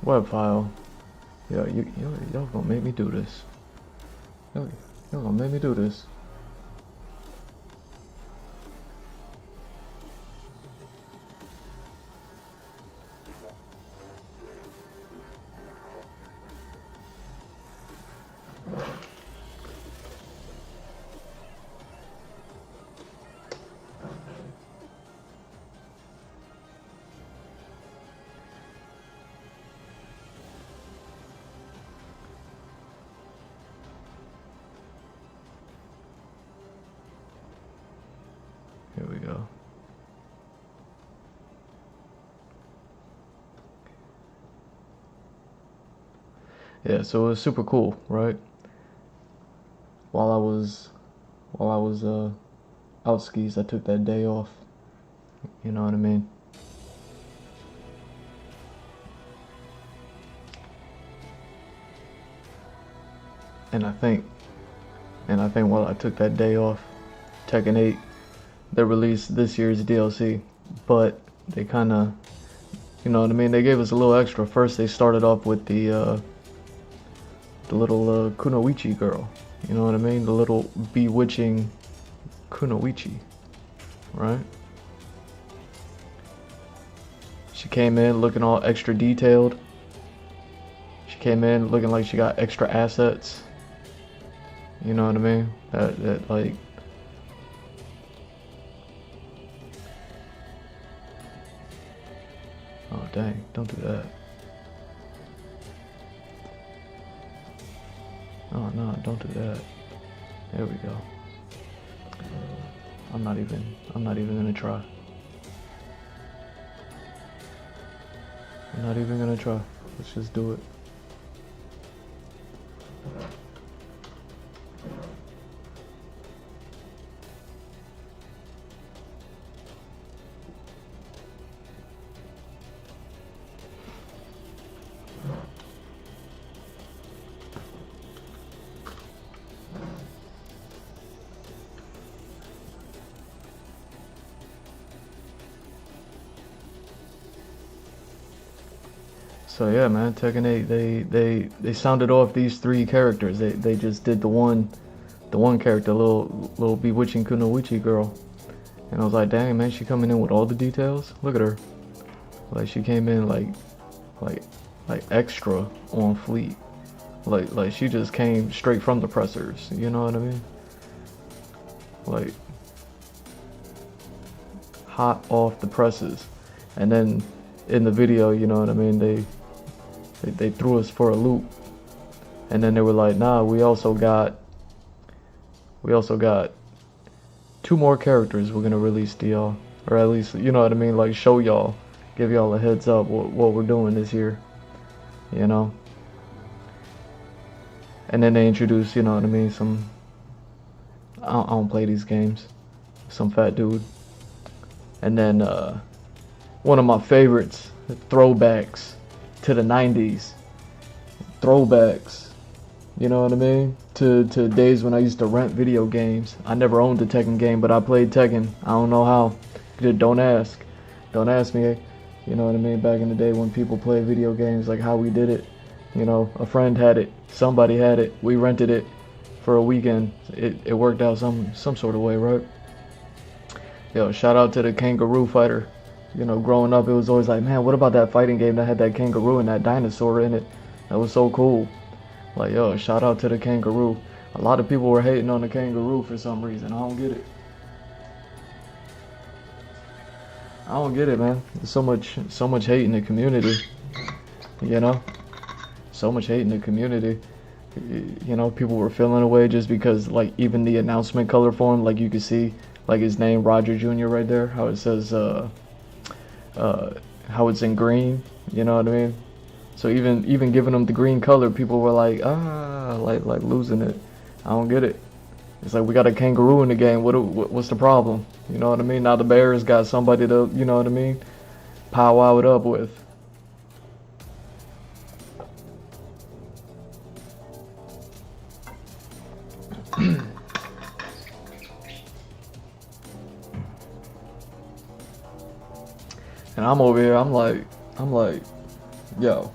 A: Web file. Yo, y'all gonna make me do this. Y'all gonna make me do this. Here we go. Yeah, so it was super cool, right? While I was out skis, I took that day off. You know what I mean? And I think while I took that day off, Tekken 8, they released this year's DLC, but they kind of, you know what I mean, they gave us a little extra. First they started off with the little Kunoichi girl, you know what I mean, the little bewitching Kunoichi, right? She came in looking all extra detailed. She came in looking like she got extra assets, you know what I mean, that like, oh dang, don't do that. Oh no, don't do that. There we go. I'm not even gonna try. I'm not even gonna try. Let's just do it. So yeah, man, Tekken 8, they sounded off these three characters. They just did the one character, little bewitching Kunoichi girl. And I was like, dang man, she coming in with all the details. Look at her. Like she came in like extra on fleek. Like she just came straight from the pressers, you know what I mean? Like hot off the presses. And then in the video, you know what I mean, they threw us for a loop, and then they were like, nah, we also got 2 more characters we're gonna release to y'all, or at least, you know what I mean, like show y'all, give y'all a heads up what we're doing this year, you know. And then they introduced, you know what I mean, some, I don't play these games, some fat dude, and then one of my favorites, throwbacks to the 90s. Throwbacks, you know what I mean? To days when I used to rent video games. I never owned a Tekken game, but I played Tekken. I don't know how. Don't ask. Don't ask me. You know what I mean? Back in the day when people played video games, like how we did it. You know, a friend had it. Somebody had it. We rented it for a weekend. It worked out some sort of way, right? Yo, shout out to the Kangaroo Fighter. You know, growing up, it was always like, man, what about that fighting game that had that kangaroo and that dinosaur in it? That was so cool. Like, yo, shout out to the Kangaroo. A lot of people were hating on the Kangaroo for some reason. I don't get it. I don't get it, man. There's so much hate in the community. you know? So much hate in the community. You know, people were feeling away just because, like, even the announcement color for him, like, you could see, like, his name, Roger Jr. right there, how it says, how it's in green, you know what I mean? So even giving him the green color, people were like, like losing it. I don't get it. It's like, we got a kangaroo in the game. What's the problem? You know what I mean? Now the Bears got somebody to, you know what I mean, powwow it up with. And I'm over here. I'm like, yo.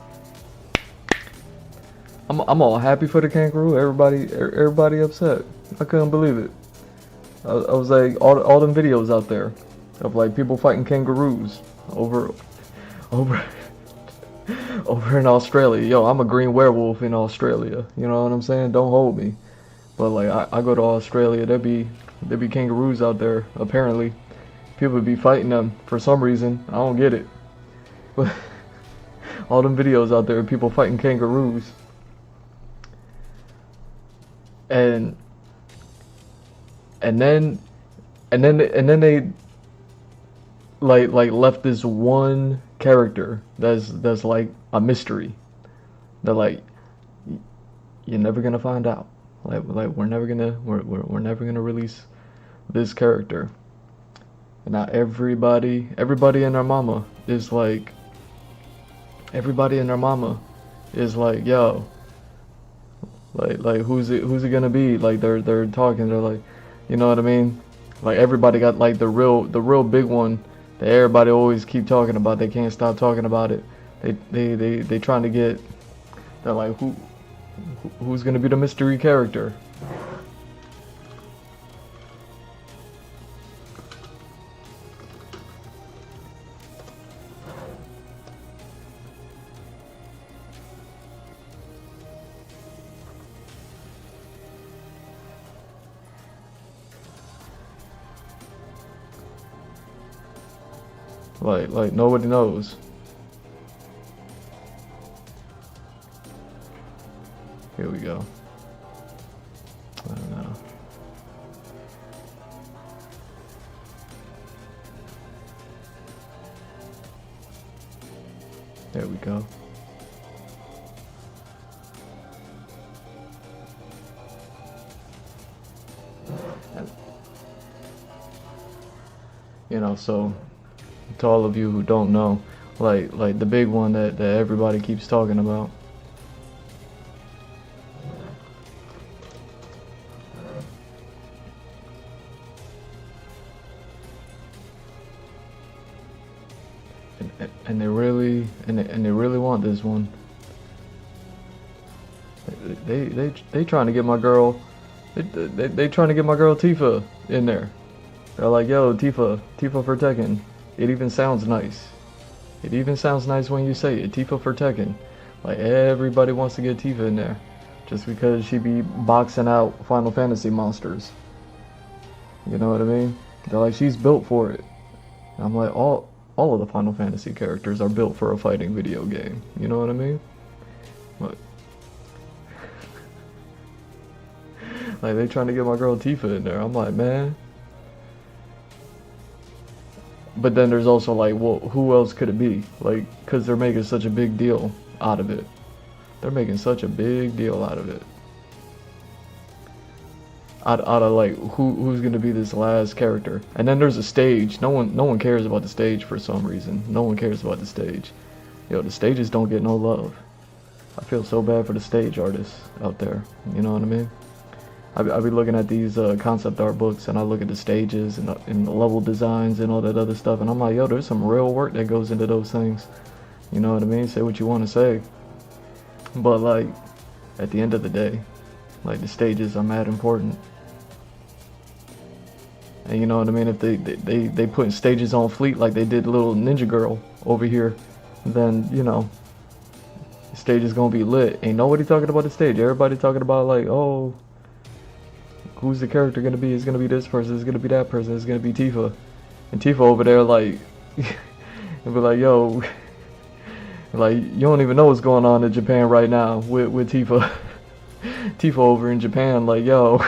A: I'm all happy for the kangaroo. Everybody upset. I couldn't believe it. I was like, all them videos out there of like people fighting kangaroos over over in Australia. Yo, I'm a green werewolf in Australia. You know what I'm saying? Don't hold me. But like I go to Australia, there be kangaroos out there. Apparently, people be fighting them for some reason. I don't get it. But all them videos out there, of people fighting kangaroos. And then they like left this one character that's like a mystery. They're like, you're never gonna find out. Like we're never gonna release this character. And now everybody and their mama is like, yo, like who's it gonna be? Like they're talking, they're like, you know what I mean? Like everybody got like the real big one that everybody always keep talking about. They can't stop talking about it. They trying to get, they're like, who's gonna be the mystery character? Like nobody knows. Here we go. I don't know. There we go. You know, so to all of you who don't know, like the big one that everybody keeps talking about. And they really want this one. They trying to get my girl. They trying to get my girl Tifa in there. They're like, yo, Tifa for Tekken. It even sounds nice. It even sounds nice when you say it. Tifa for Tekken. Like everybody wants to get Tifa in there, just because she be boxing out Final Fantasy monsters. You know what I mean? They're like, she's built for it. And I'm like, all of the Final Fantasy characters are built for a fighting video game. You know what I mean? But like they trying to get my girl Tifa in there. I'm like, man. But then there's also like, well, who else could it be? Like, because they're making such a big deal out of it. They're making such a big deal out of it. Out of like, who's gonna be this last character? And then there's a stage. No one cares about the stage for some reason. No one cares about the stage. Yo, the stages don't get no love. I feel so bad for the stage artists out there. You know what I mean? I be looking at these concept art books, and I look at the stages and the level designs and all that other stuff, and I'm like, yo, there's some real work that goes into those things. You know what I mean? Say what you want to say, but like at the end of the day, like the stages are mad important. And you know what I mean? If they put stages on fleet like they did Little Ninja Girl over here, then you know the stage is gonna be lit. Ain't nobody talking about the stage. Everybody talking about like, oh, who's the character gonna be? It's gonna be this person. It's gonna be that person. It's gonna be Tifa. And Tifa over there like, and be like, yo, Like, you don't even know what's going on in Japan right now with Tifa. Tifa over in Japan, like, yo.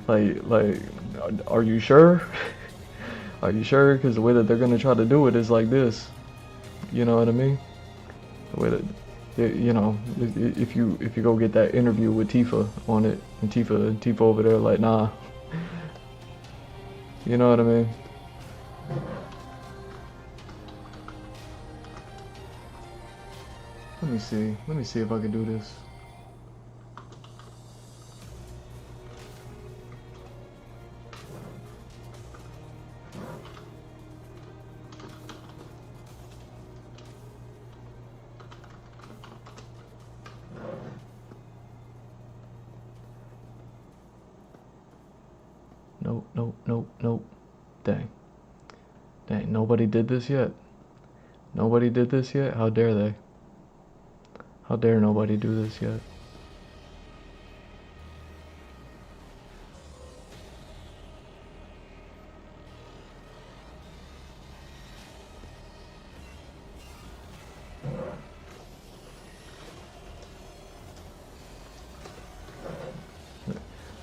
A: like, like, are you sure? Are you sure? Because the way that they're gonna try to do it is like this. You know what I mean? The way that, you know, if you go get that interview with Tifa on it, and Tifa over there, like, nah. You know what I mean? Let me see. Let me see if I can do this. Nope, nope, nope, nope. Dang. Dang, nobody did this yet. Nobody did this yet? How dare they? How dare nobody do this yet?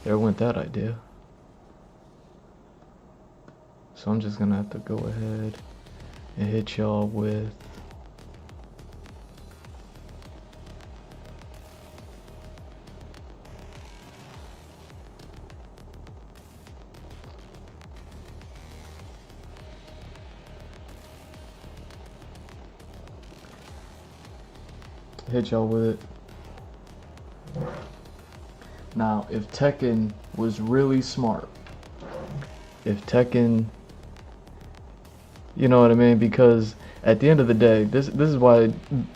A: There went that idea. So I'm just gonna have to go ahead and hit y'all with it. Now, if Tekken was really smart, if Tekken, you know what I mean? Because at the end of the day, this is why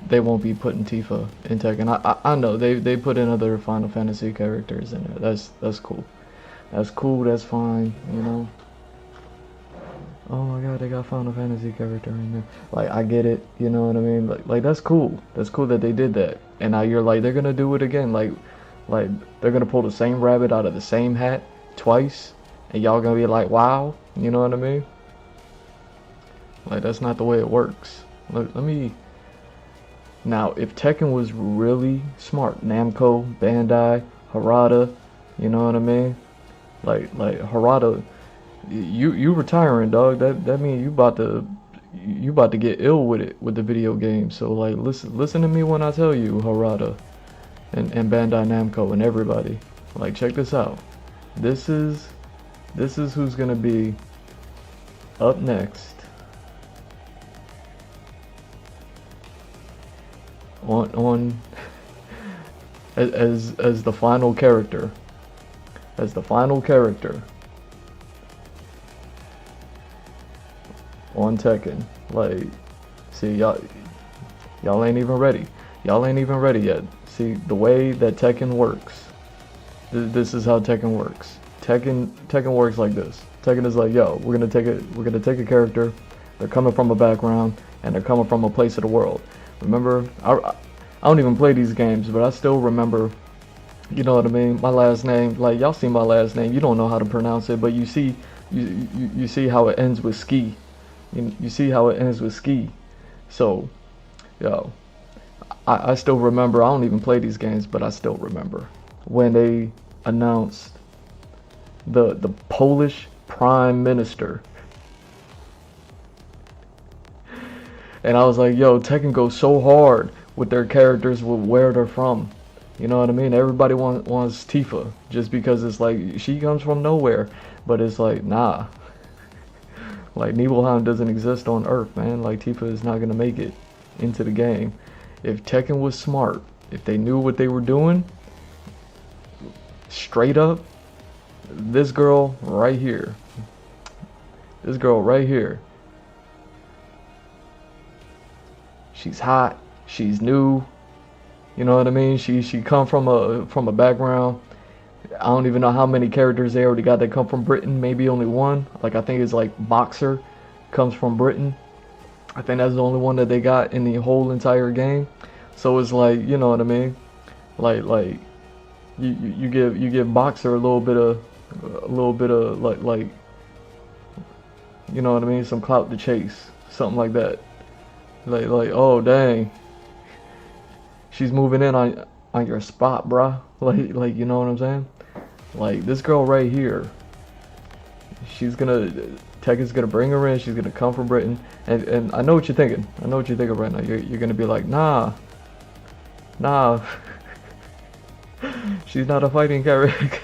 A: they won't be putting Tifa in Tekken. I know they put in other Final Fantasy characters in there. That's cool. That's cool. That's fine. You know. Oh my God, they got Final Fantasy character in there. Like, I get it. You know what I mean? Like that's cool. That's cool that they did that. And now you're like, they're gonna do it again. Like they're gonna pull the same rabbit out of the same hat twice, and y'all gonna be like, wow. You know what I mean? Like, that's not the way it works. Let me. Now, if Tekken was really smart, Namco, Bandai, Harada, you know what I mean? Like Harada, you retiring, dog. That means you about to get ill with it with the video game. So like, listen to me when I tell you, Harada, and Bandai Namco and everybody. Like, check this out. This is who's gonna be up next on as the final character. As the final character on Tekken. Like, see, y'all ain't even ready. Y'all ain't even ready yet. See, the way that Tekken works, this is how Tekken works. Tekken works like this. Tekken is like, yo, we're gonna take a character. They're coming from a background, and they're coming from a place of the world. Remember, I don't even play these games, but I still remember. You know what I mean? My last name, like, y'all see my last name. You don't know how to pronounce it, but you see how it ends with ski. You see how it ends with ski. So, yo, I still remember. I don't even play these games, but I still remember when they announced the Polish Prime Minister. And I was like, yo, Tekken goes so hard with their characters, with where they're from. You know what I mean? Everybody wants Tifa just because it's like she comes from nowhere, but it's like, nah. Like, Nibelheim doesn't exist on Earth, man. Like, Tifa is not gonna make it into the game. If Tekken was smart, if they knew what they were doing, straight up, this girl right here, she's hot, she's new. You know what I mean? She come from a background. I don't even know how many characters they already got that come from Britain. Maybe only one. Like, I think it's like Boxer comes from Britain. I think that's the only one that they got in the whole entire game. So it's like, you know what I mean? Like you give Boxer a little bit of like, you know what I mean? Some clout to chase. something like that. Like, oh dang, she's moving in on your spot, bruh. Like, you know what I'm saying? Like, this girl right here, Tech is gonna bring her in. She's gonna come from Britain, and I know what you're thinking. I know what you're thinking right now. You're gonna be like, nah, she's not a fighting character.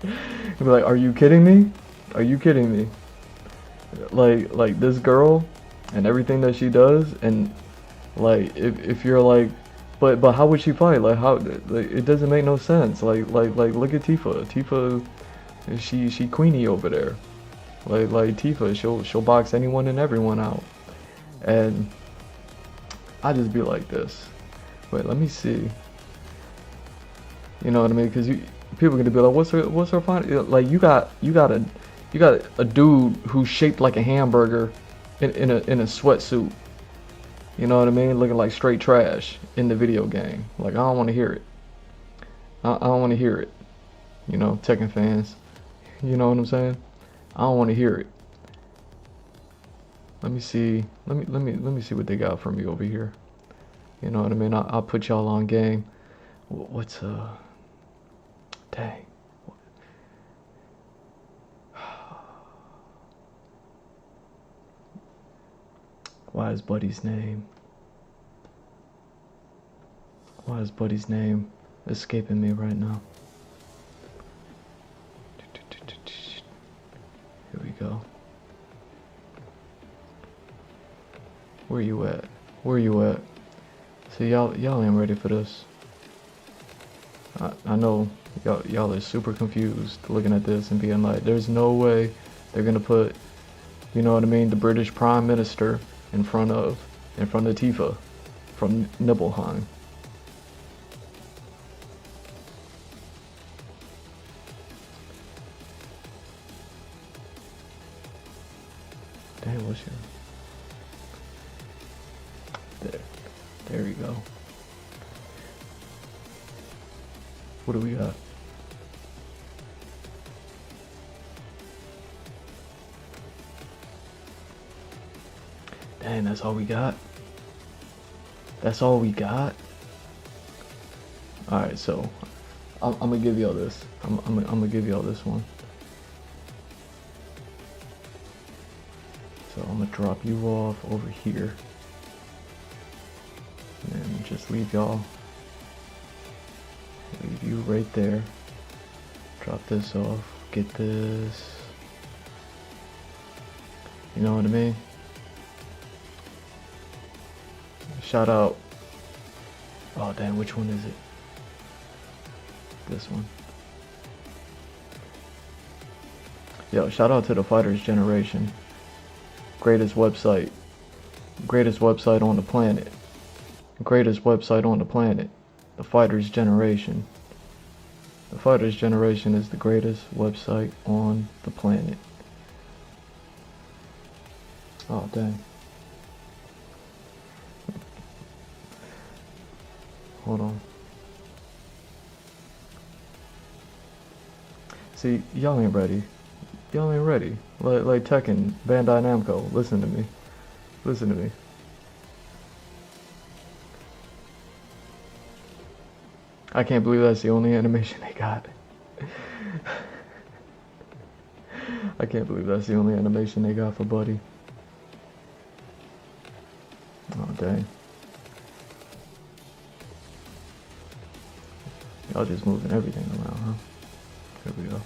A: You'll be like, are you kidding me? Are you kidding me? Like this girl and everything that she does, and like if you're like, but how would she fight? Like how? Like, it doesn't make no sense. Like look at Tifa. Tifa, she Queenie over there. Like Tifa, she'll box anyone and everyone out. And I just be like this. Wait, let me see. You know what I mean? Because people are gonna be like, what's her fun? Like you got a dude who's shaped like a hamburger in a sweatsuit. You know what I mean? Looking like straight trash in the video game. Like I don't want to hear it. I don't want to hear it. You know, Tekken fans. You know what I'm saying? I don't want to hear it. Let me see. Let me see what they got for me over here. You know what I mean? I'll put y'all on game. What's dang. Why is Buddy's name escaping me right now? Here we go. Where you at? Where you at? See, y'all ain't ready for this. I know y'all are super confused looking at this and being like, there's no way they're gonna put, you know what I mean, the British Prime Minister in front of Tifa from Nibelheim. Dang, what's your... There we go. What do we got? Dang, that's all we got? That's all we got? Alright, so I'm gonna give y'all this. I'm gonna give y'all this one. So I'm gonna drop you off over here. And just leave y'all. Leave you right there. Drop this off. Get this. You know what I mean? Shout out. Oh damn, which one is it? This one. Yo, shout out to the Fighters Generation. Greatest website on the planet. Greatest website on the planet. The Fighters Generation. The Fighters Generation is the greatest website on the planet. Oh dang. Hold on. See, y'all ain't ready. Y'all ain't ready. Like Tekken, Bandai Namco, listen to me. Listen to me. I can't believe that's the only animation they got. I can't believe that's the only animation they got for Buddy. Oh dang. Y'all just moving everything around, huh? Here we go.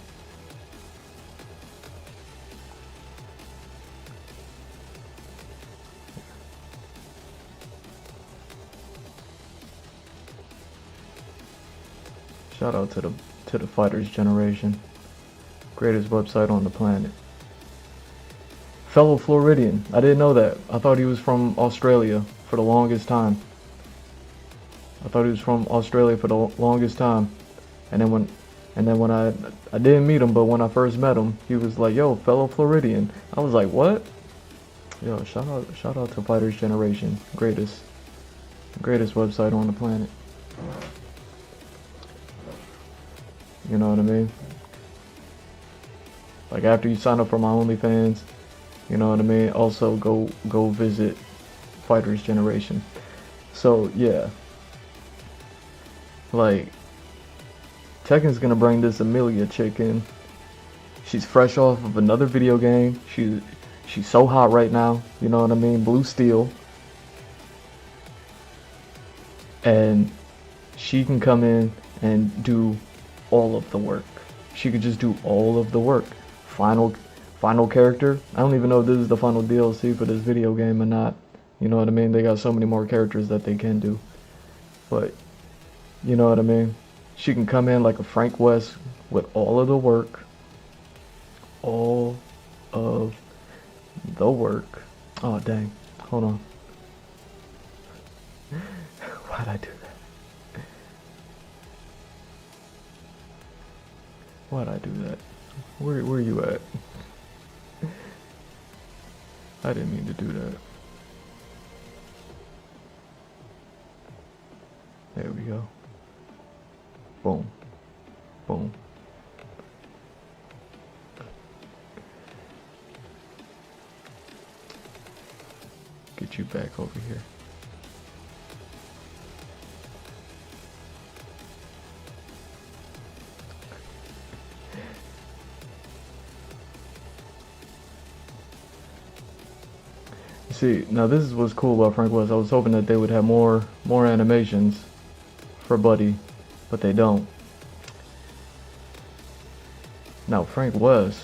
A: Shout out to the Fighters Generation. Greatest website on the planet. Fellow Floridian. I didn't know that. I thought he was from Australia for the longest time. And then when I didn't meet him, but when I first met him, he was like, "Yo, fellow Floridian." I was like, "What?" Yo, shout out to Fighters Generation. Greatest website on the planet. You know what I mean? Like after you sign up for my OnlyFans, You know what I mean? Also go visit Fighters Generation. So yeah, like Tekken's gonna bring this Amelia chick in. She's fresh off of another video game. She's so hot right now. You know what I mean? Blue Steel. And she can come in and do all of the work. She could just do all of the work. Final character. I don't even know if this is the final DLC for this video game or not. You know what I mean? They got so many more characters that they can do. But you know what I mean? She can come in like a Frank West with all of the work. All of the work. Oh dang. Hold on. Why'd I do that? Why'd I do that? Where you at? I didn't mean to do that. There we go. Boom. Boom. Get you back over here. See, now this is what's cool about Frank West. I was hoping that they would have more animations for Buddy, but they don't. Now Frank West,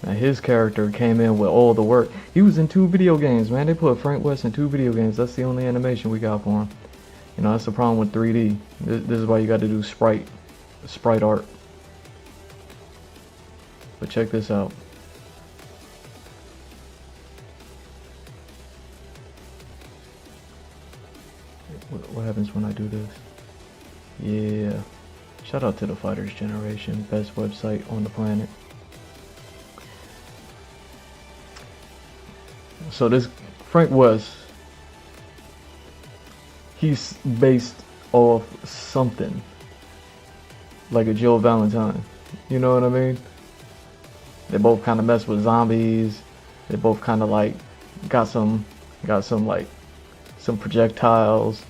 A: now his character came in with all the work. He was in 2 video games, man. They put Frank West in 2 video games. That's the only animation we got for him. You know, that's the problem with 3D. This is why you got to do sprite art. But check this out. What happens when I do this? Yeah. Shout out to the Fighters Generation, best website on the planet. So this Frank West, he's based off something like a Jill Valentine. You know what I mean? They both kind of mess with zombies. They both kind of like got some like some projectiles.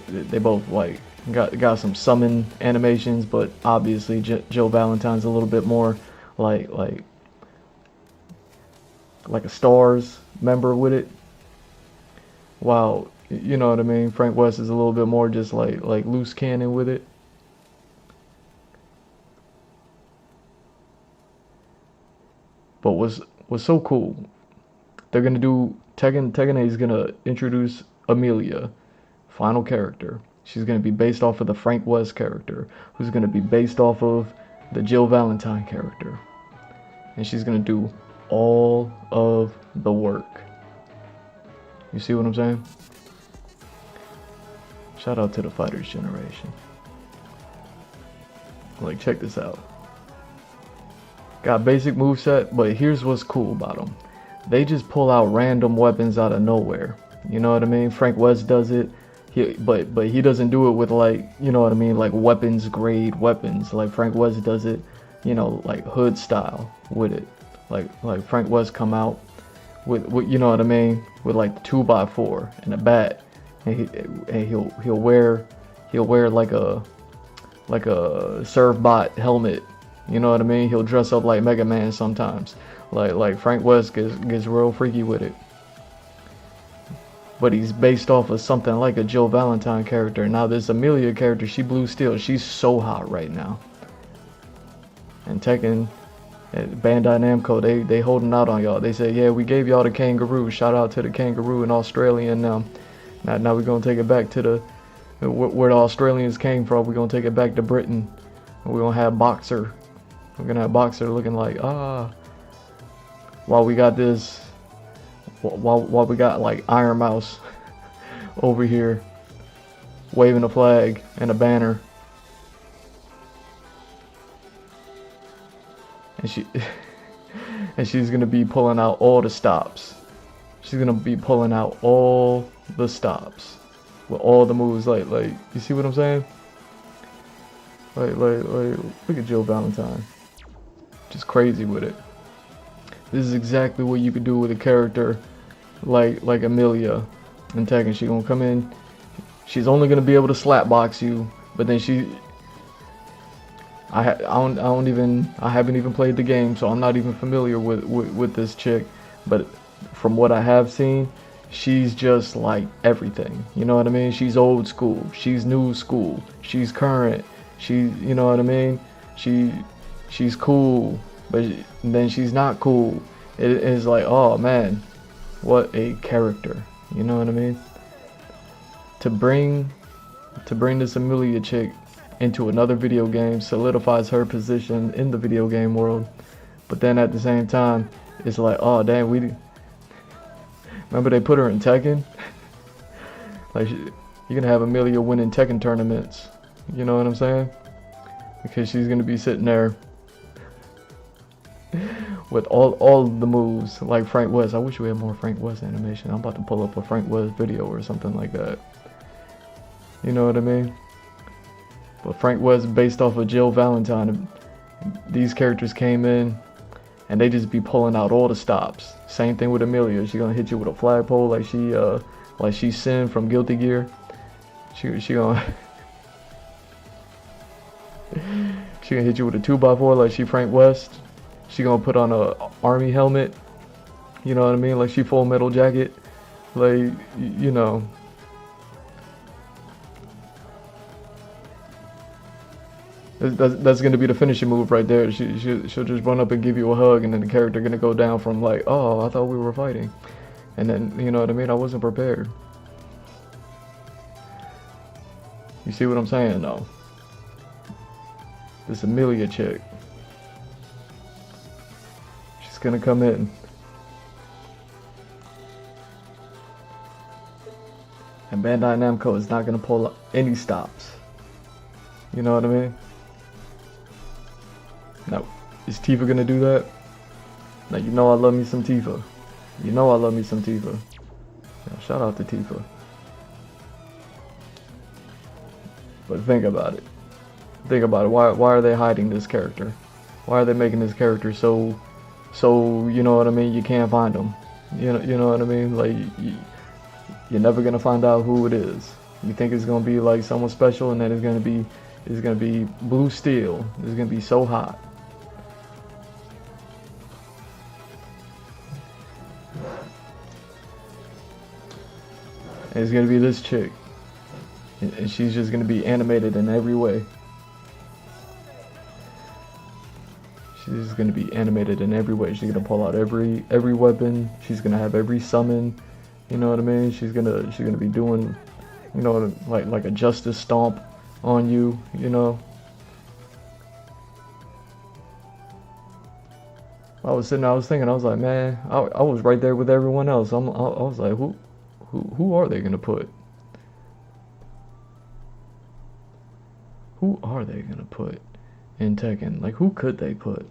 A: They both like got some summon animations, but obviously Jill Valentine's a little bit more like a Stars member with it. Wow, you know what I mean? Frank West is a little bit more just like loose cannon with it. But what's so cool, they're gonna do Tekken is gonna introduce Amelia, final character. She's gonna be based off of the Frank West character, who's gonna be based off of the Jill Valentine character, and she's gonna do all of the work. You see what I'm saying? Shout out to the Fighters Generation. Like, check this out. Got basic moveset, but here's what's cool about them. They just pull out random weapons out of nowhere. You know what I mean? Frank West does it. But he doesn't do it with like, you know what I mean, like weapons grade weapons. Like Frank West does it, you know, like hood style with it. Like Frank West come out with you know what I mean, with like 2x4 and a bat, and he'll wear like a Servbot helmet. You know what I mean? He'll dress up like Mega Man sometimes. Like Frank West gets real freaky with it. But he's based off of something like a Jill Valentine character. Now this Amelia character, she Blue Steel. She's so hot right now. And Tekken, Bandai Namco, they holding out on y'all. They say, yeah, we gave y'all the kangaroo. Shout out to the kangaroo in Australia. And now we're gonna take it back to where the Australians came from. We're gonna take it back to Britain. We're gonna have Boxer. We're gonna have Boxer looking like while we got this. While we got like Iron Mouse over here waving a flag and a banner, and she's gonna be pulling out all the stops. She's gonna be pulling out all the stops with all the moves. Like you see what I'm saying? Like look at Jill Valentine, just crazy with it. This is exactly what you could do with a character like Amelia in Tekken. She gonna come in. She's only gonna be able to slap box you, but then I haven't even played the game, so I'm not even familiar with this chick. But from what I have seen, she's just like everything. You know what I mean? She's old school. She's new school. She's current. You know what I mean? She's cool, but then she's not cool. It is like, oh man, what a character. You know what I mean? To bring this Amelia chick into another video game solidifies her position in the video game world. But then at the same time, it's like, oh damn, remember they put her in Tekken? Like, you're gonna have Amelia winning Tekken tournaments. You know what I'm saying? Because she's gonna be sitting there with all the moves like Frank West. I wish we had more Frank West animation. I'm about to pull up a Frank West video or something like that. You know what I mean? But Frank West based off of Jill Valentine. These characters came in and they just be pulling out all the stops. Same thing with Amelia. She gonna hit you with a flagpole like she Sin from Guilty Gear. She gonna she gonna hit you with a 2x4 like she Frank West. She gonna put on a army helmet. You know what I mean? Like she Full Metal Jacket. Like, you know. That's gonna be the finishing move right there. She'll just run up and give you a hug, and then the character gonna go down from like, oh, I thought we were fighting, and then, you know what I mean? I wasn't prepared. You see what I'm saying, though? This Amelia chick, she's gonna come in, and Bandai Namco is not gonna pull up any stops. You know what I mean? Now, is Tifa gonna do that? Now, you know I love me some Tifa. You know I love me some Tifa. Now, shout out to Tifa. But think about it. Think about it. Why are they hiding this character? Why are they making this character so you know what I mean? You can't find them. You know what I mean? Like you're never gonna find out who it is. You think it's gonna be like someone special, and then it's gonna be Blue Steel. It's gonna be so hot. And it's gonna be this chick, and she's just gonna be animated in every way. She's just gonna be animated in every way. She's gonna pull out every weapon. She's gonna have every summon. You know what I mean? She's gonna be doing, you know, like a justice stomp on you. You know. I was thinking, I was like, man, I was right there with everyone else. I was like, who are they gonna put? Who are they gonna put in Tekken? Like, who could they put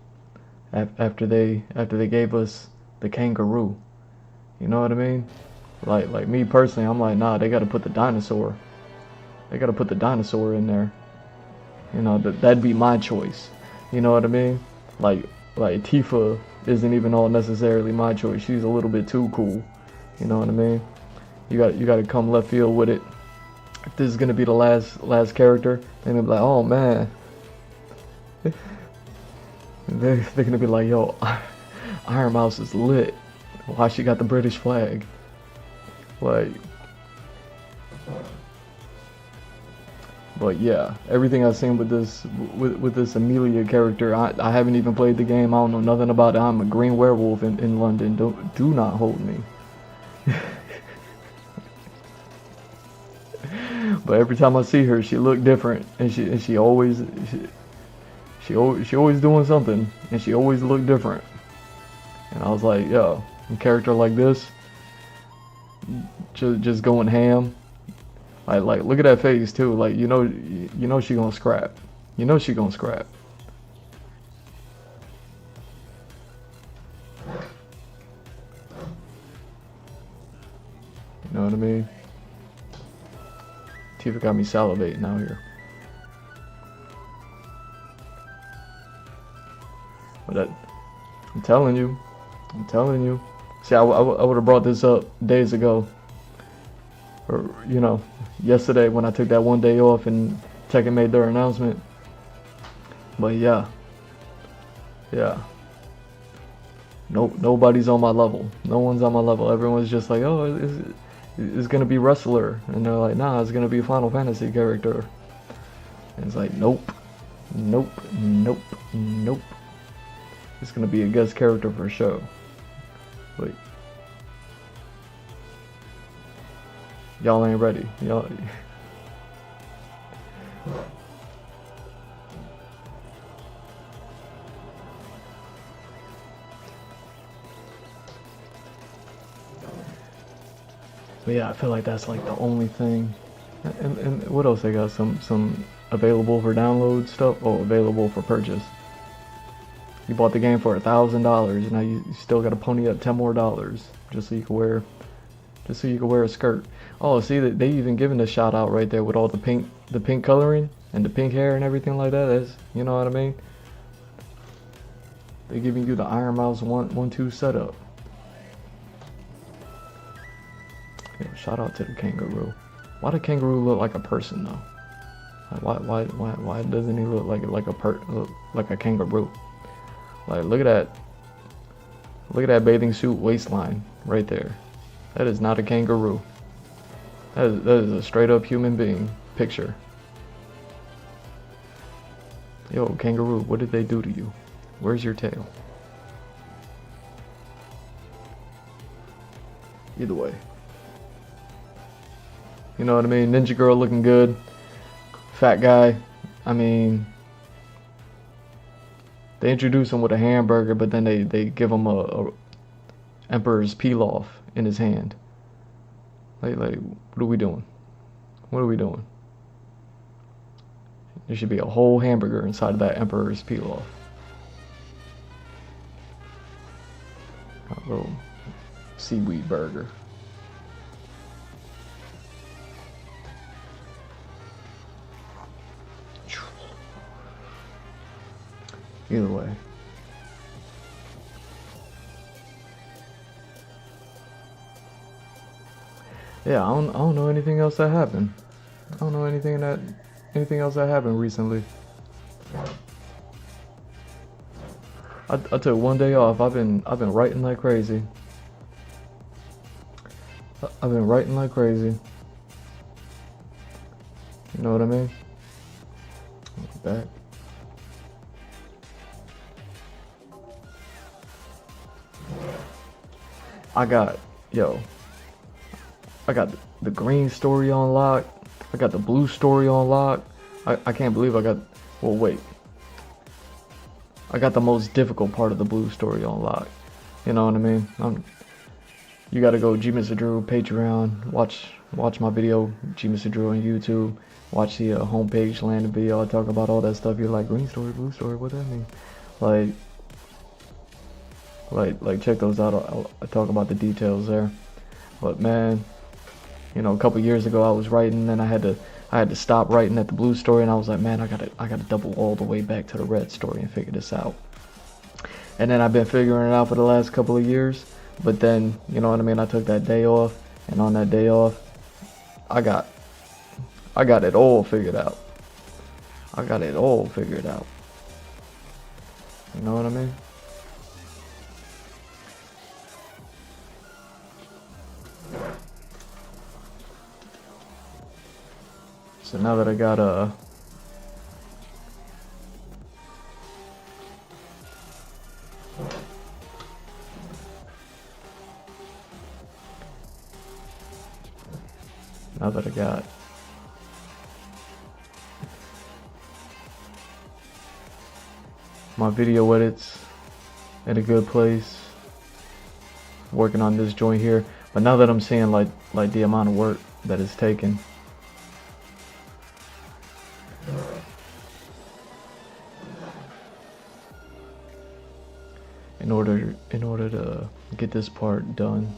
A: after they gave us the kangaroo? You know what I mean? Like me personally, I'm like, nah, they gotta put the dinosaur. They gotta put the dinosaur in there. You know, that'd be my choice. You know what I mean? Like Tifa isn't even all necessarily my choice. She's a little bit too cool. You know what I mean? You got to come left field with it. If this is gonna be the last character, then they'll be like, oh man. They're gonna be like, yo, Iron Mouse is lit. Why she got the British flag? Like, but yeah, everything I've seen with this Amelia character, I haven't even played the game. I don't know nothing about it. I'm a green werewolf in London. Do not hold me. But every time I see her, she look different, and she always doing something, and she always look different. And I was like, yo, a character like this, just going ham. Like look at that face too. Like you know she gonna scrap. You know she gonna scrap. You know what I mean? Tifa got me salivating out here. But I'm telling you, I'm telling you. See, I would have brought this up days ago, or yesterday when I took that one day off and Tekken made their announcement. But yeah. Nope, nobody's on my level. No one's on my level. Everyone's just like, oh, it's gonna be wrestler, and they're like, nah, it's gonna be a Final Fantasy character. And it's like, nope. It's gonna be a guest character for sure. Wait. Y'all ain't ready. Y'all. But yeah, I feel like that's like the only thing. And what else they got? Some available for download stuff. Oh, available for purchase. You bought the game for $1,000. Now you still got to pony up $10 more just so you can wear a skirt. Oh, see that they even given a shout out right there with all the pink coloring and the pink hair and everything like that. That's, you know what I mean? They giving you the Iron Mouse 1-2 setup. Yo, shout out to the kangaroo. Why the kangaroo look like a person though? Why doesn't he look like a kangaroo? Like look at that bathing suit waistline right there. That is not a kangaroo. That is a straight up human being picture. Yo, kangaroo, what did they do to you? Where's your tail? Either way. You know what I mean? Ninja girl looking good. Fat guy. I mean, they introduce him with a hamburger, but then they give him a Emperor's pilaf in his hand. Like, what are we doing? What are we doing? There should be a whole hamburger inside of that Emperor's pilaf. A little seaweed burger. Either way. Yeah, I don't know anything else that happened. I don't know anything else that happened recently. I took one day off. I've been writing like crazy. I've been writing like crazy. You know what I mean? Back. I got the green story on lock. I got the blue story on lock. I can't believe I got, well wait. I got the most difficult part of the blue story on lock. You know what I mean? You gotta go G Mr. Drew Patreon, watch my video, G Mr. Drew on YouTube, watch the homepage landing video. I talk about all that stuff. You're like, green story, blue story, what that mean? Like check those out. I talk about the details there. But man, a couple years ago I was writing and I had to stop writing at the blue story, and I was like, man, I gotta double all the way back to the red story and figure this out. And then I've been figuring it out for the last couple of years. But then, you know what I mean, I took that day off, and on that day off, I got it all figured out. I got it all figured out. You know what I mean? So now that I got my video edits at a good place, working on this joint here, but now that I'm seeing like the amount of work that it's taken, in order to get this part done.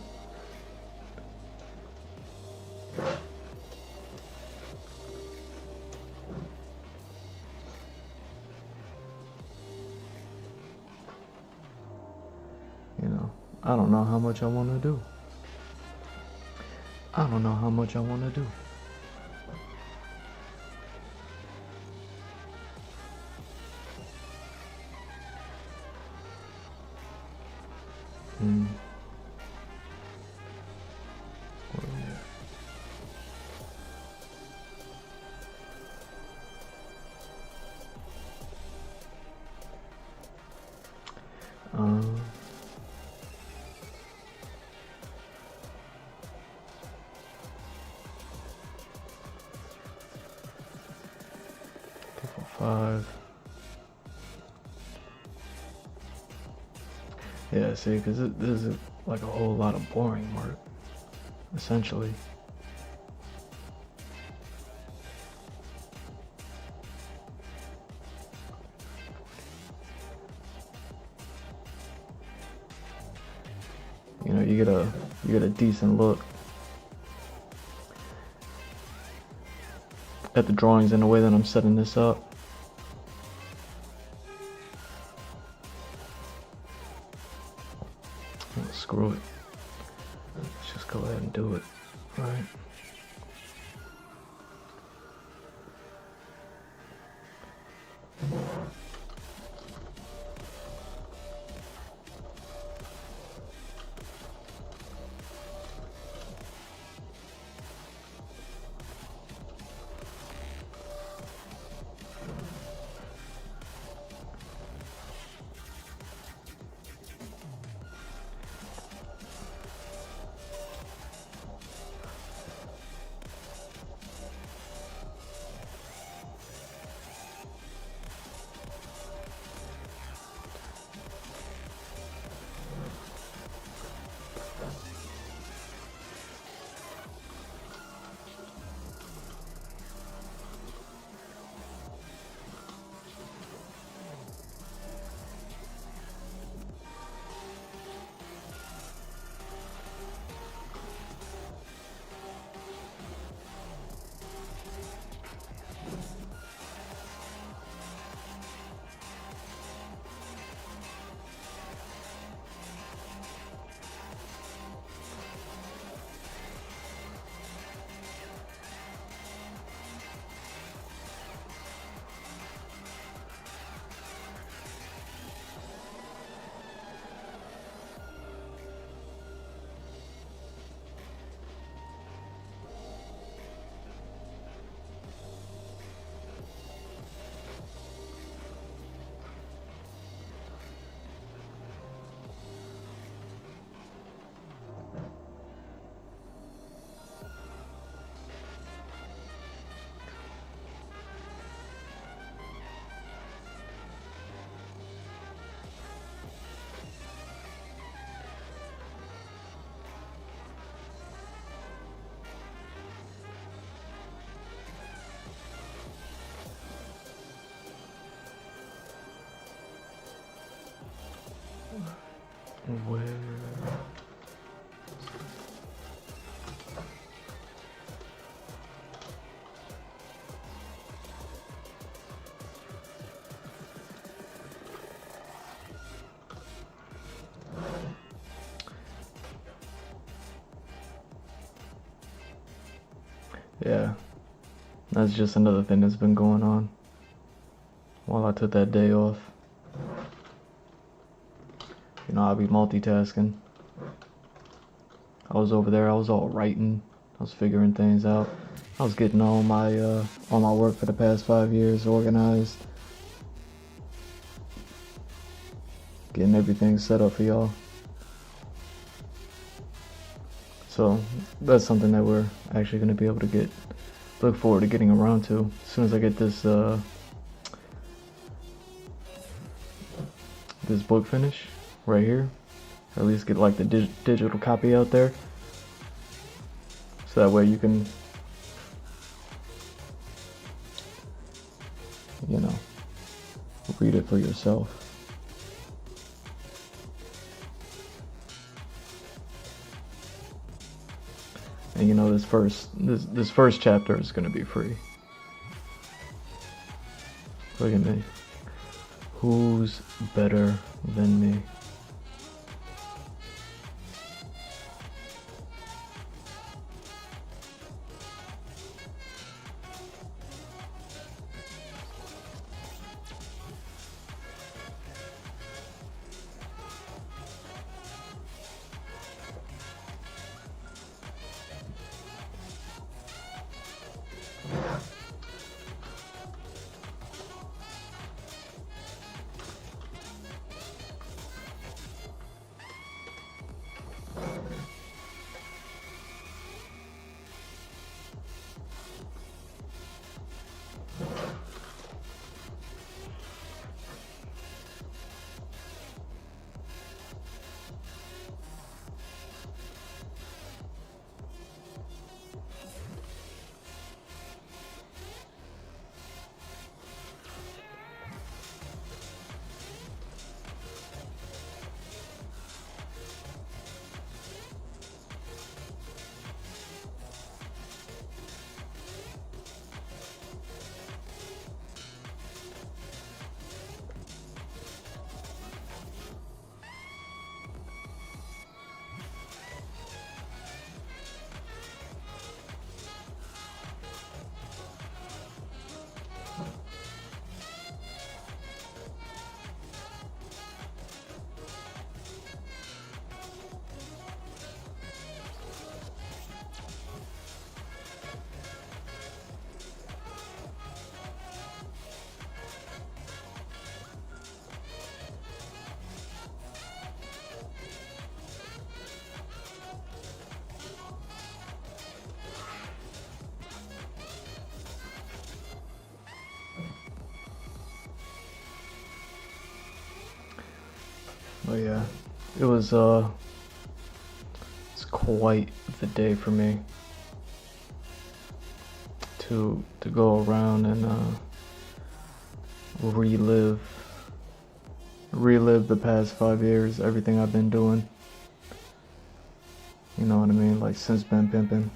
A: I don't know how much I want to do. I don't know how much I want to do. Where are we at? Five. Yeah, see, because this is like a whole lot of boring work, essentially. You know, you get a decent look at the drawings and the way that I'm setting this up. Oh, screw it. Let's just go ahead and do it. All right. Where? Yeah, that's just another thing that's been going on while I took that day off. You know, I'll be multitasking. I was over there, I was all writing, I was figuring things out. I was getting all my work for the past 5 years organized. Getting everything set up for y'all. So that's something that we're actually going to be able to look forward to getting around to as soon as I get this this book finished right here, or at least get like the digital copy out there, so that way you can, you know, read it for yourself. And you know, this first chapter is gonna be free. Look at me. Who's better than me? But yeah, it was it's quite the day for me to go around and relive the past 5 years, everything I've been doing. You know what I mean? Like since been pimping.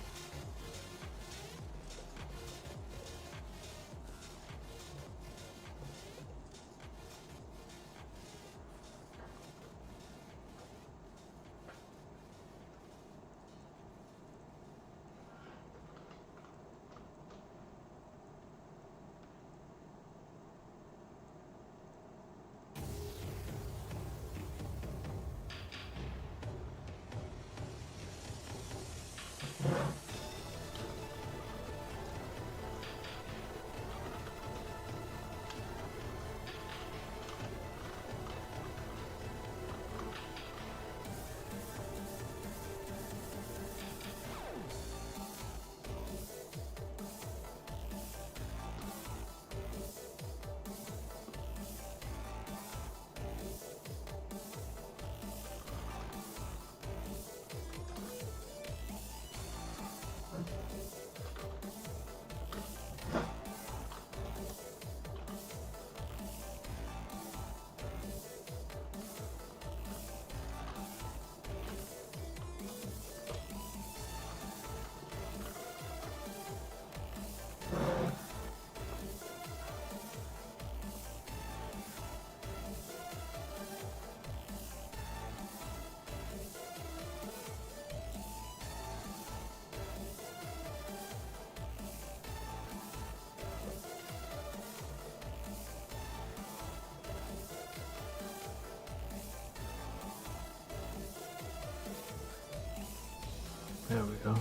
A: There we go.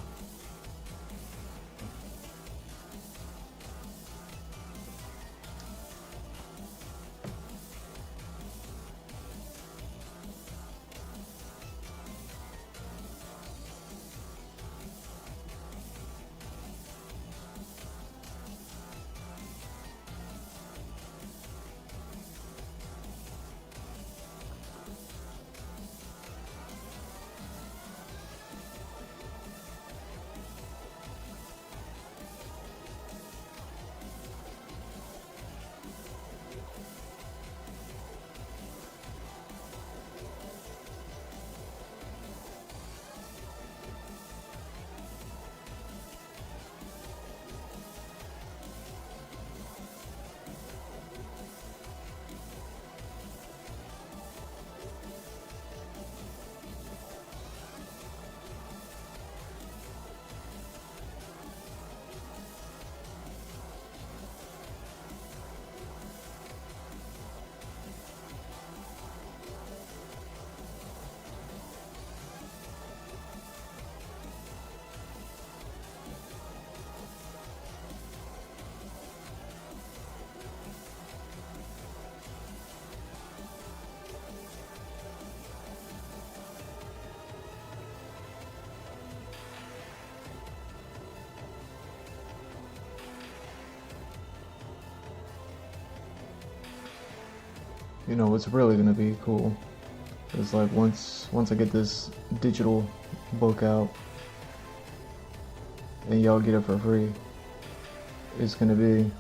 A: You know what's really gonna be cool is like once I get this digital book out and y'all get it for free, it's gonna be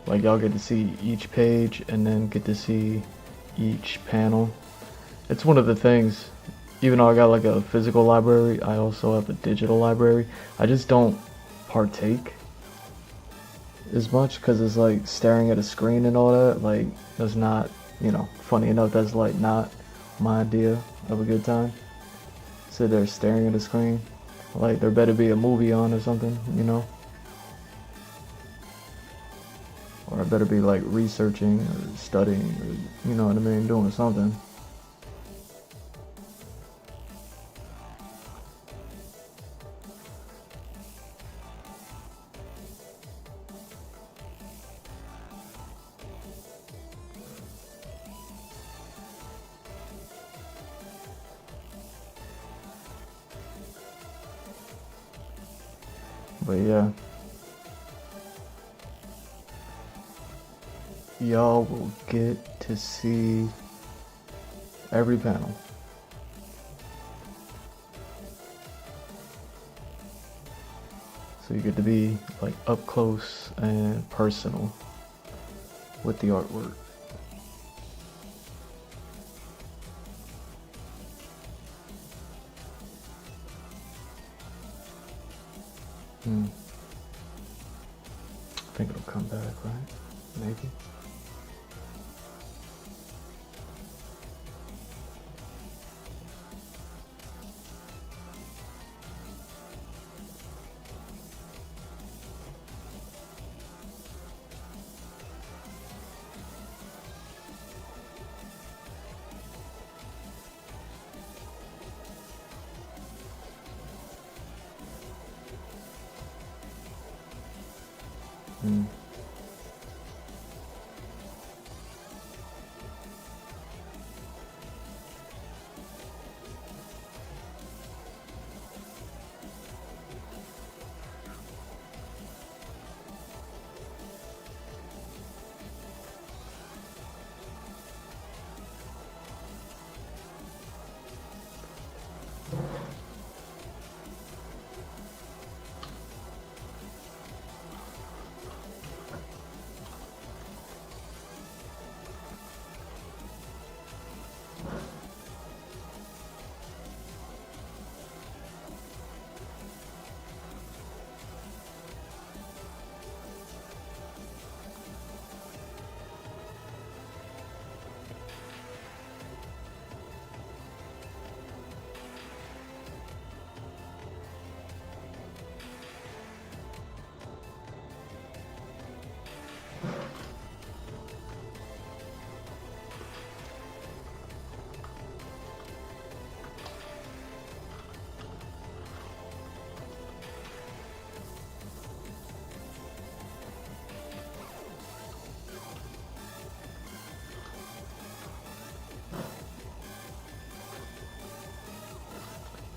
A: like y'all get to see each page and then get to see each panel. It's one of the things, even though I got like a physical library, I also have a digital library. I just don't partake as much because it's like staring at a screen and all that. Like that's not, you know, funny enough, that's like not my idea of a good time. Sit there staring at a screen. Like there better be a movie on or something, you know? Or I better be like researching or studying or, you know what I mean, doing something. But yeah, y'all will get to see every panel. So you get to be like up close and personal with the artwork. I think it'll come back, right? Maybe.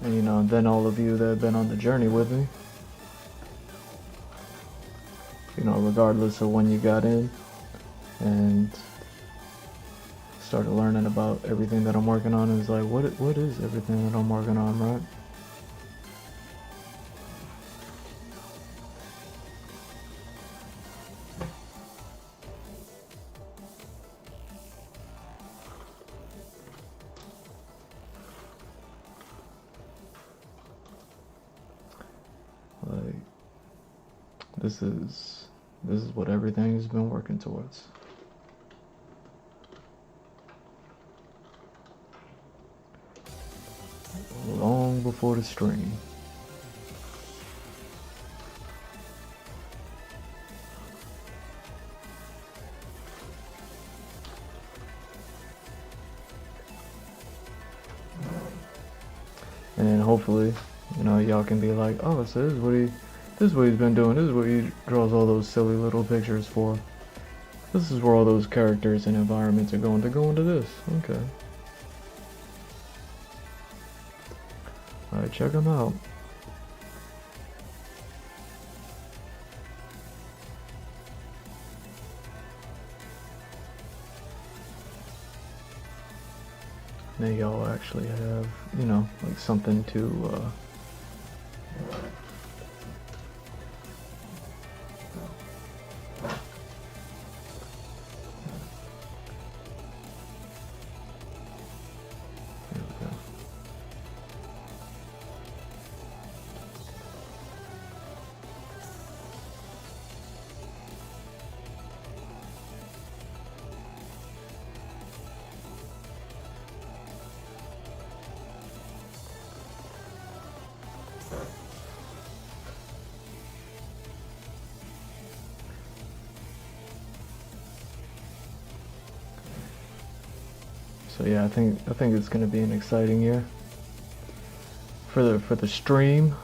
A: And you know, then all of you that have been on the journey with me, you know, regardless of when you got in and started learning about everything that I'm working on, is like, what is everything that I'm working on, right? Like, this is what everything's been working towards. Long before the stream. And then hopefully, you know, y'all can be like, oh, so this is what he's been doing. This is what he draws all those silly little pictures for. This is where all those characters and environments are going. They're going to this. Okay. Alright, check them out. Now y'all actually have, you know, like something to there we go. So yeah, I think it's gonna be an exciting year for the stream.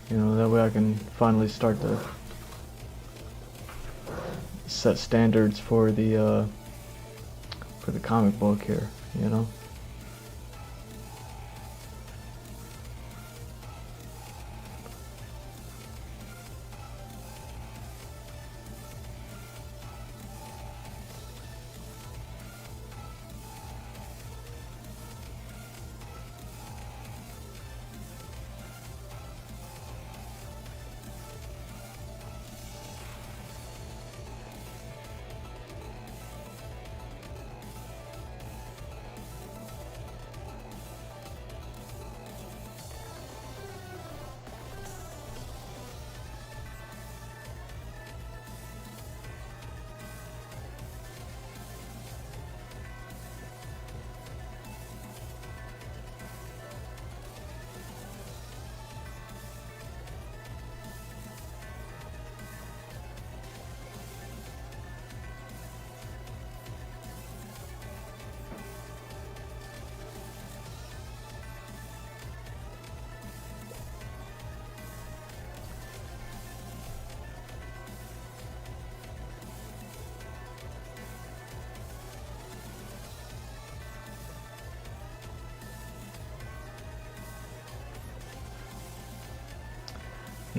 A: You know, that way I can finally start to set standards for the comic book here, you know.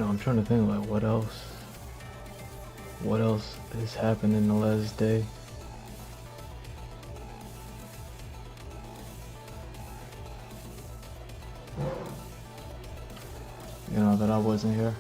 A: know, I'm trying to think like what else has happened in the last day. You know, that I wasn't here.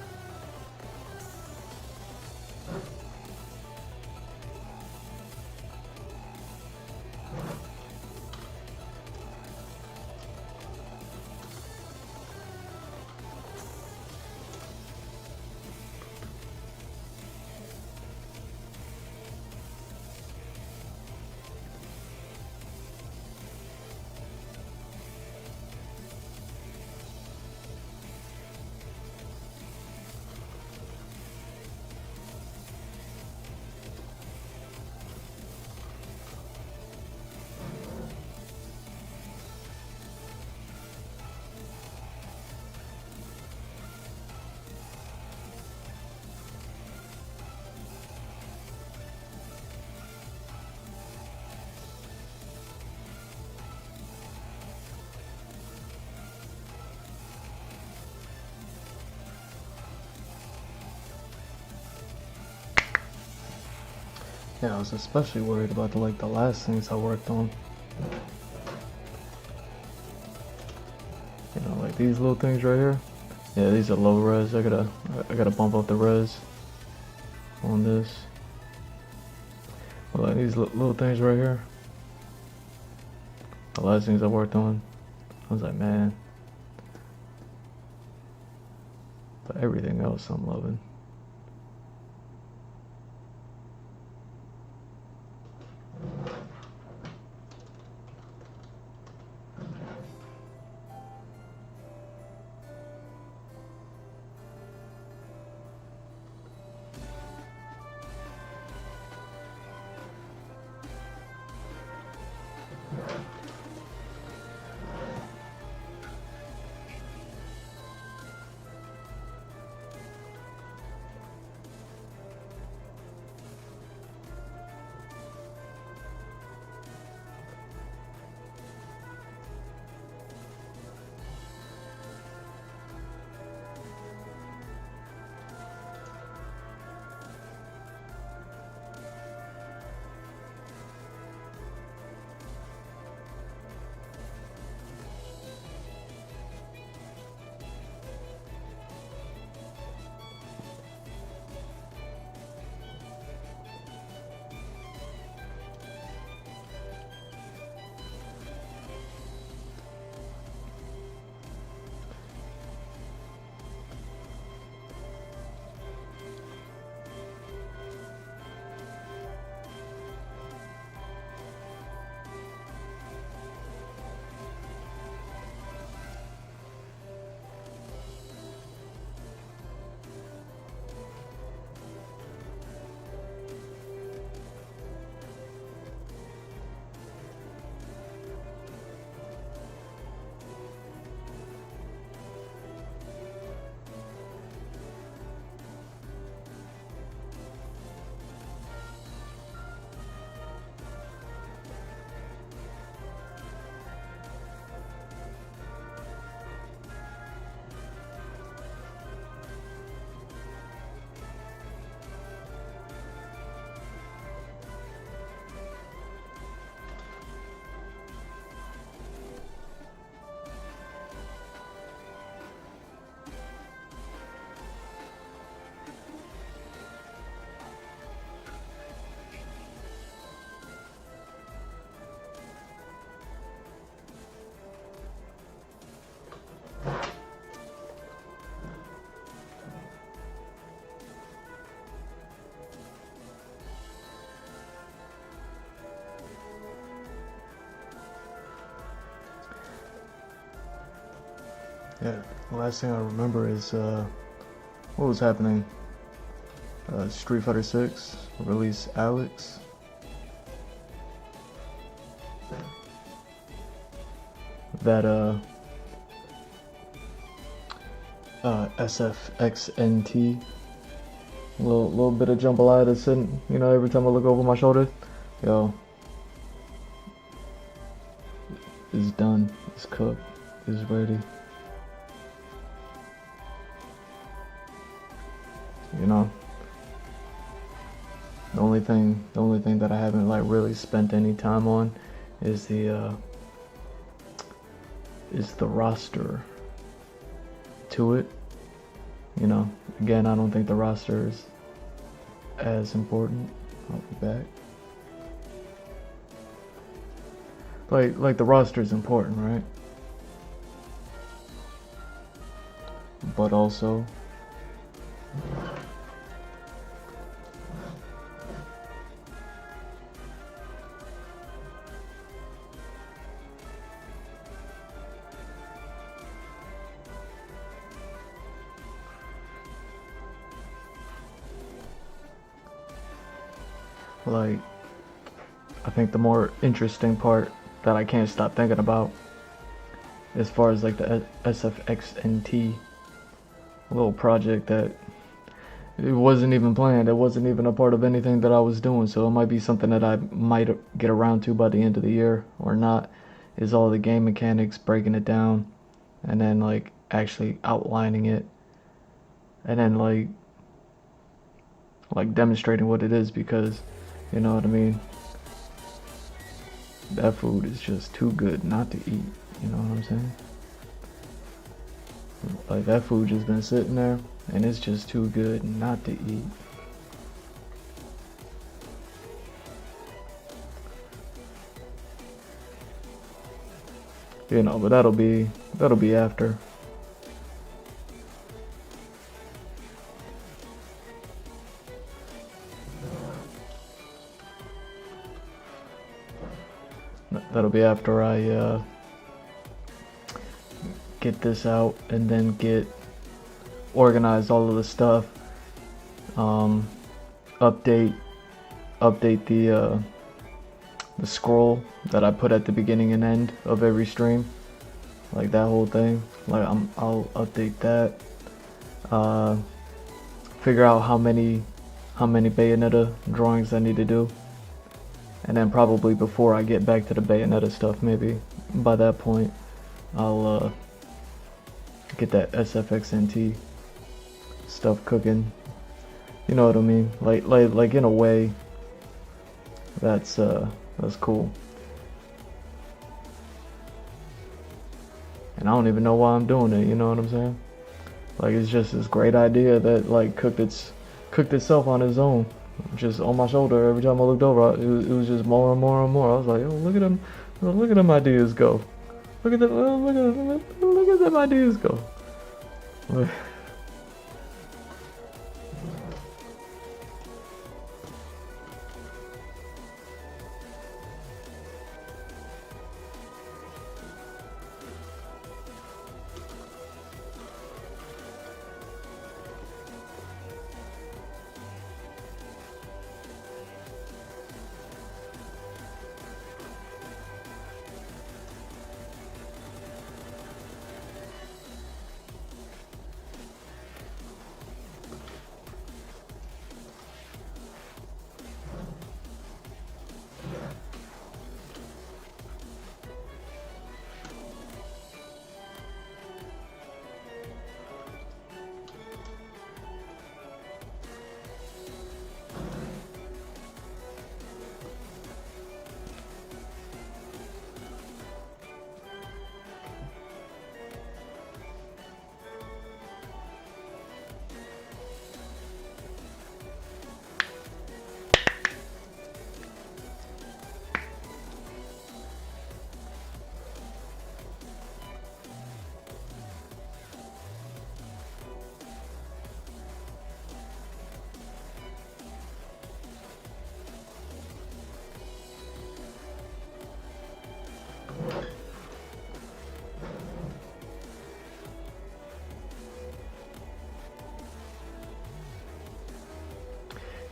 A: Yeah, I was especially worried about the last things I worked on. You know, like these little things right here. Yeah, these are low res. I gotta bump up the res on this. But like these little things right here. The last things I worked on, I was like, man. But everything else I'm loving. Yeah, the last thing I remember is what was happening. Street Fighter 6 released Agex. That SFXNT, little bit of jambalaya that's sitting, you know, every time I look over my shoulder. Yo, it's done, it's cooked, it's ready. you know. The only thing that I haven't like really spent any time on is the roster to it. You know, again, I don't think the roster is as important. I'll be back. Like the roster is important, right? But also, like, I think the more interesting part that I can't stop thinking about, as far as like the SFXNT little project that it wasn't even planned, it wasn't even a part of anything that I was doing, so it might be something that I might get around to by the end of the year or not, is all the game mechanics, breaking it down, and then like actually outlining it, and then like demonstrating what it is, because you know what I mean, that food is just too good not to eat, you know what I'm saying? Like that food just been sitting there and it's just too good not to eat. You know, but that'll be after. That'll be after I get this out and then get organized all of the stuff. Update the scroll that I put at the beginning and end of every stream, like that whole thing. Like I'll update that. Figure out how many Bayonetta drawings I need to do. And then probably before I get back to the Bayonetta stuff, maybe by that point, I'll get that SFXNT stuff cooking. You know what I mean? Like in a way, that's cool. And I don't even know why I'm doing it. You know what I'm saying? Like it's just this great idea that like cooked itself on its own. Just on my shoulder every time I looked over, it was just more and more and more. I was like, oh, look at them ideas go. Look at them ideas go.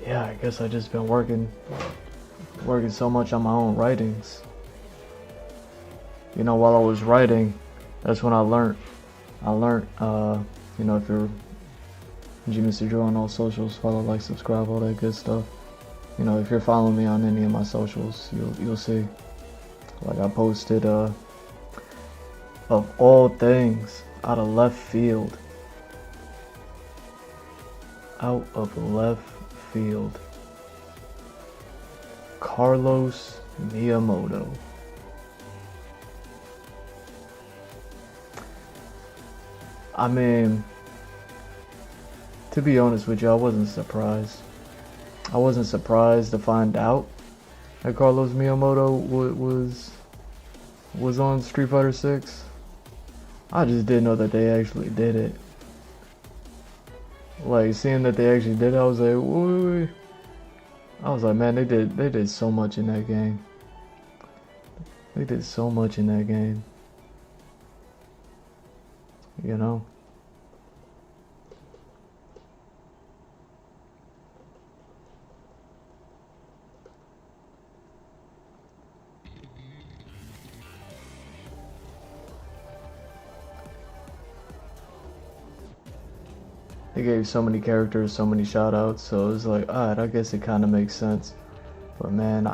A: Yeah, I guess I just been working so much on my own writings. You know, while I was writing, that's when I learned, you know, if you're Mr. Joe on all socials, follow, like, subscribe, all that good stuff. You know, if you're following me on any of my socials, you'll see. Like I posted, of all things, out of left field, out of left field. Carlos Miyamoto. I mean, to be honest with you, I wasn't surprised. I wasn't surprised to find out that Carlos Miyamoto was on Street Fighter 6. I just didn't know that they actually did it. Like, seeing that they actually did it, I was like, wait. I was like, man, they did so much in that game. They did so much in that game. You know? They gave so many characters so many shout outs, so it was like, alright, I guess it kind of makes sense. But man,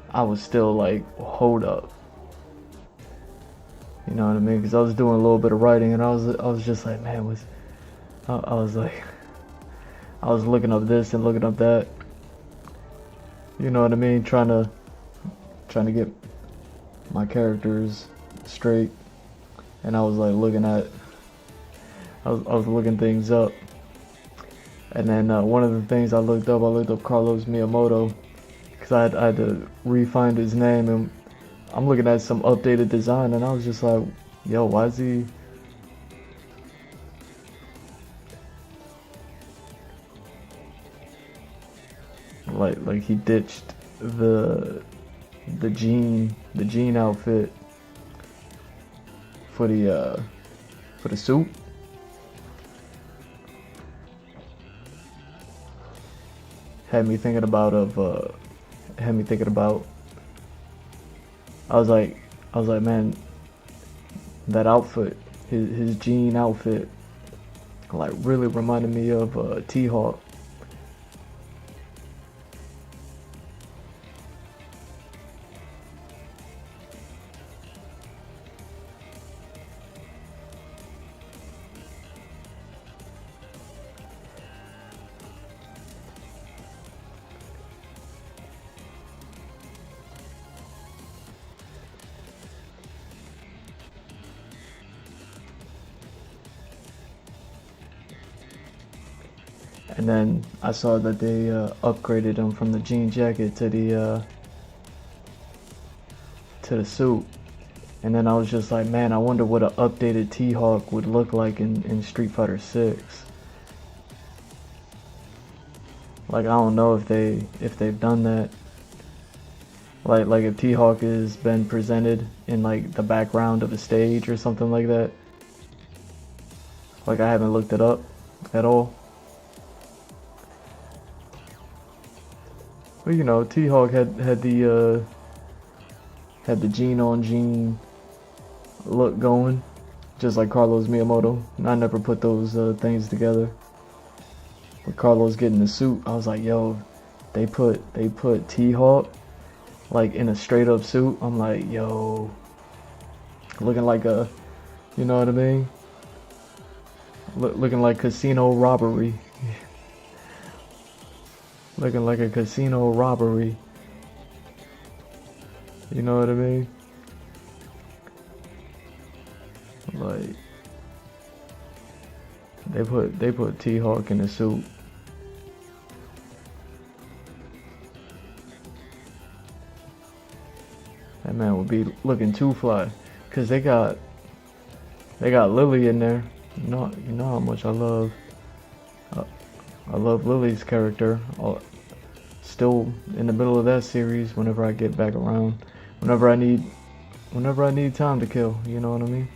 A: I was still like, hold up. You know what I mean? Because I was doing a little bit of writing, and I was just like, man, I was like, I was looking up this and looking up that. You know what I mean? Trying to get my characters straight. And I was like I was looking things up. And then one of the things I looked up Carlos Miyamoto, because I had to re-find his name, and I'm looking at some updated design, and I was just like, yo, why is he? Like he ditched the jean outfit for the suit. Had me thinking about I was like, man, that outfit, his jean outfit, like really reminded me of T-Hawk. And then I saw that they upgraded him from the jean jacket to the suit. And then I was just like, man, I wonder what an updated T-Hawk would look like in Street Fighter 6. Like, I don't know if they've done that. Like if T-Hawk has been presented in like the background of a stage or something like that. Like, I haven't looked it up at all. But you know, T-Hawk had the jean on jean look going, just like Carlos Miyamoto. And I never put those things together. With Carlos getting the suit, I was like, yo, they put T-Hawk like in a straight up suit. I'm like, yo, looking like a, you know what I mean? Looking like casino robbery. Looking like a casino robbery. You know what I mean? Like, they put T-Hawk in a suit. That man would be looking too fly, cause they got Lily in there. You know how much I love Lily's character. Still in the middle of that series. Whenever I get back around, whenever I need time to kill. You know what I mean?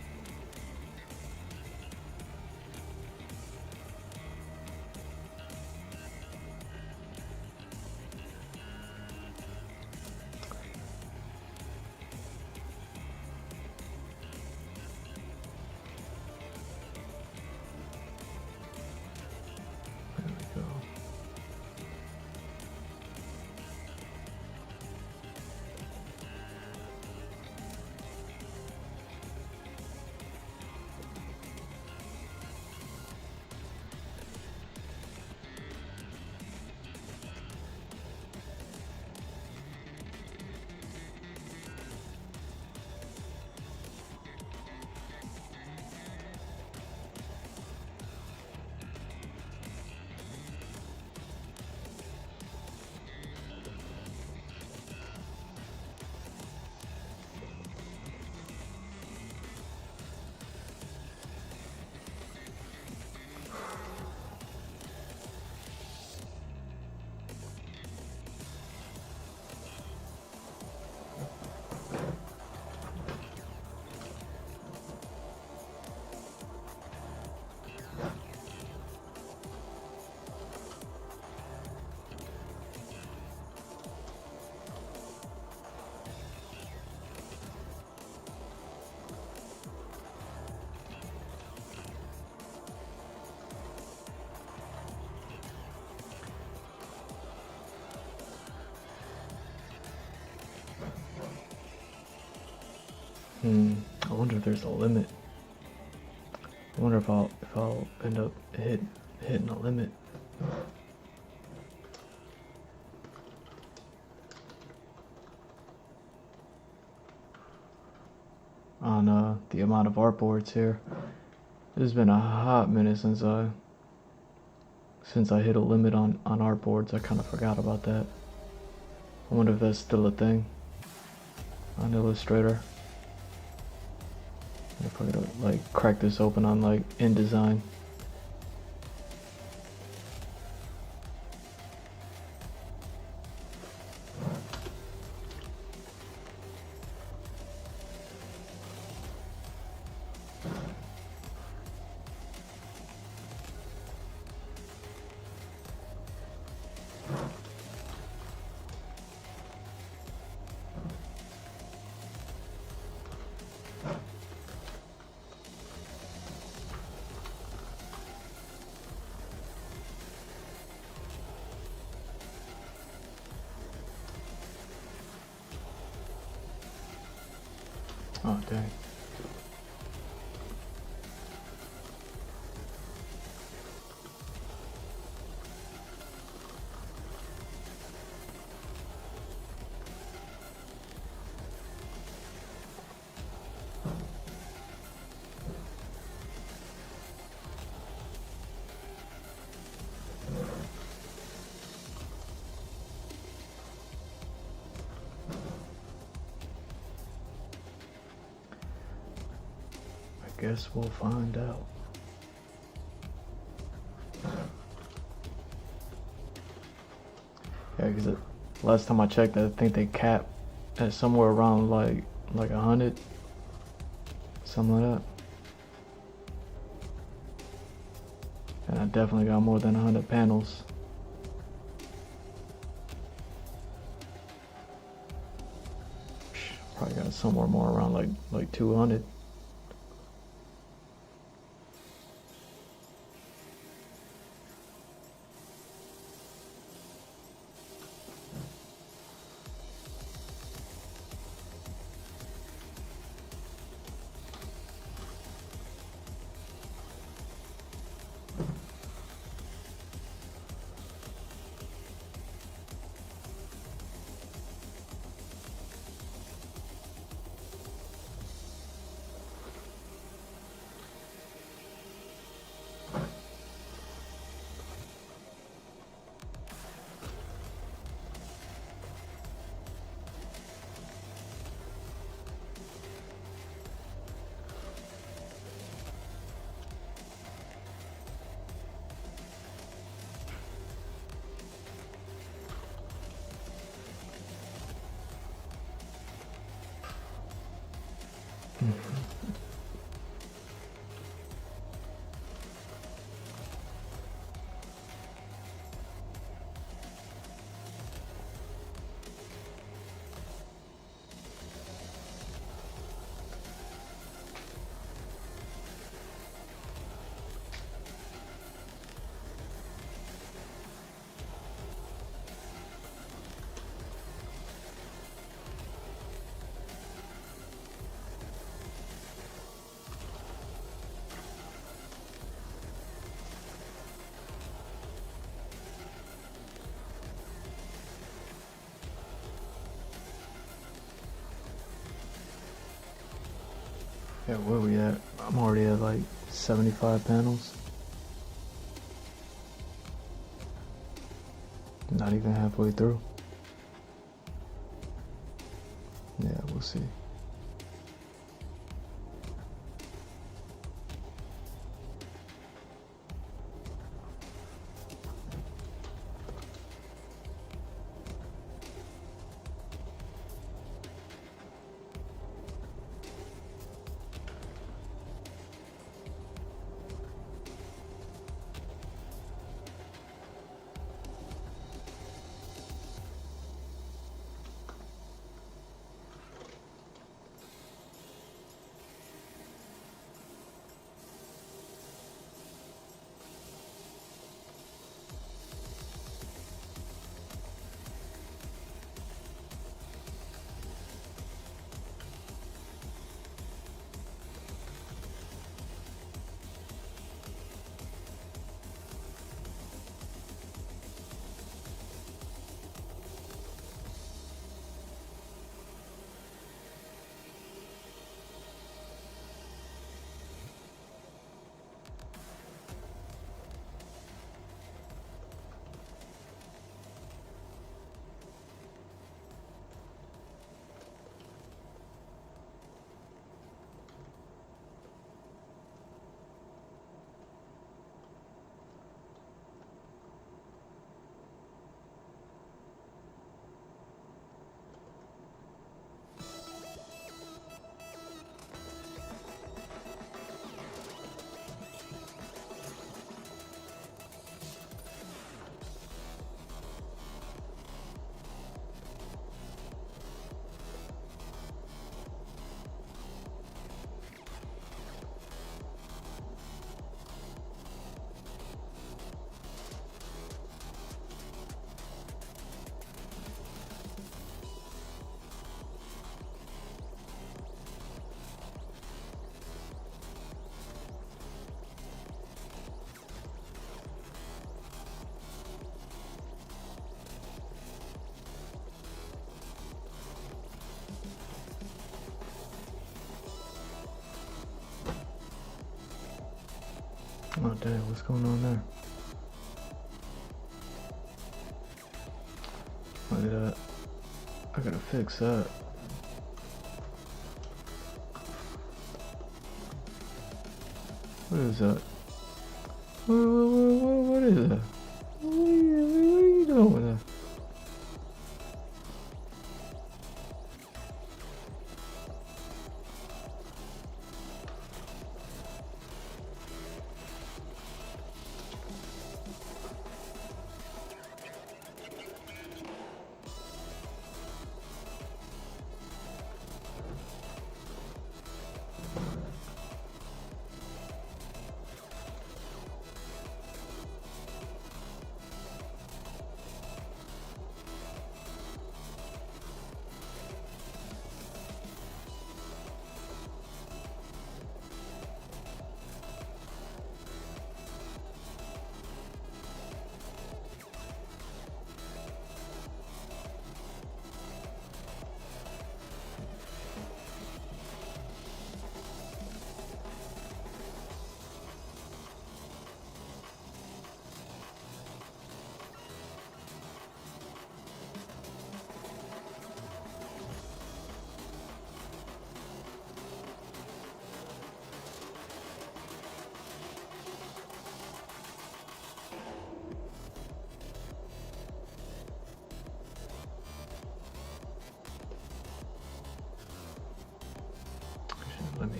A: I wonder if there's a limit. I wonder if I'll end up hitting a limit. On the amount of artboards here. It's been a hot minute since I hit a limit on artboards. I kind of forgot about that. I wonder if that's still a thing on Illustrator. If I could like crack this open on like InDesign. Oh, dang. I guess we'll find out. Yeah, because last time I checked, I think they capped at somewhere around like 100, something like that. And I definitely got more than 100 panels. Probably got somewhere more around like 200. Yeah, where we at? I'm already at like 75 panels. Not even halfway through. Yeah, we'll see. Oh damn, what's going on there? Look at that. I gotta fix that. What is that? What is that? What are you doing with that? Let me.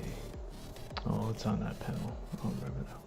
A: Oh, it's on that panel. I'll remember that one.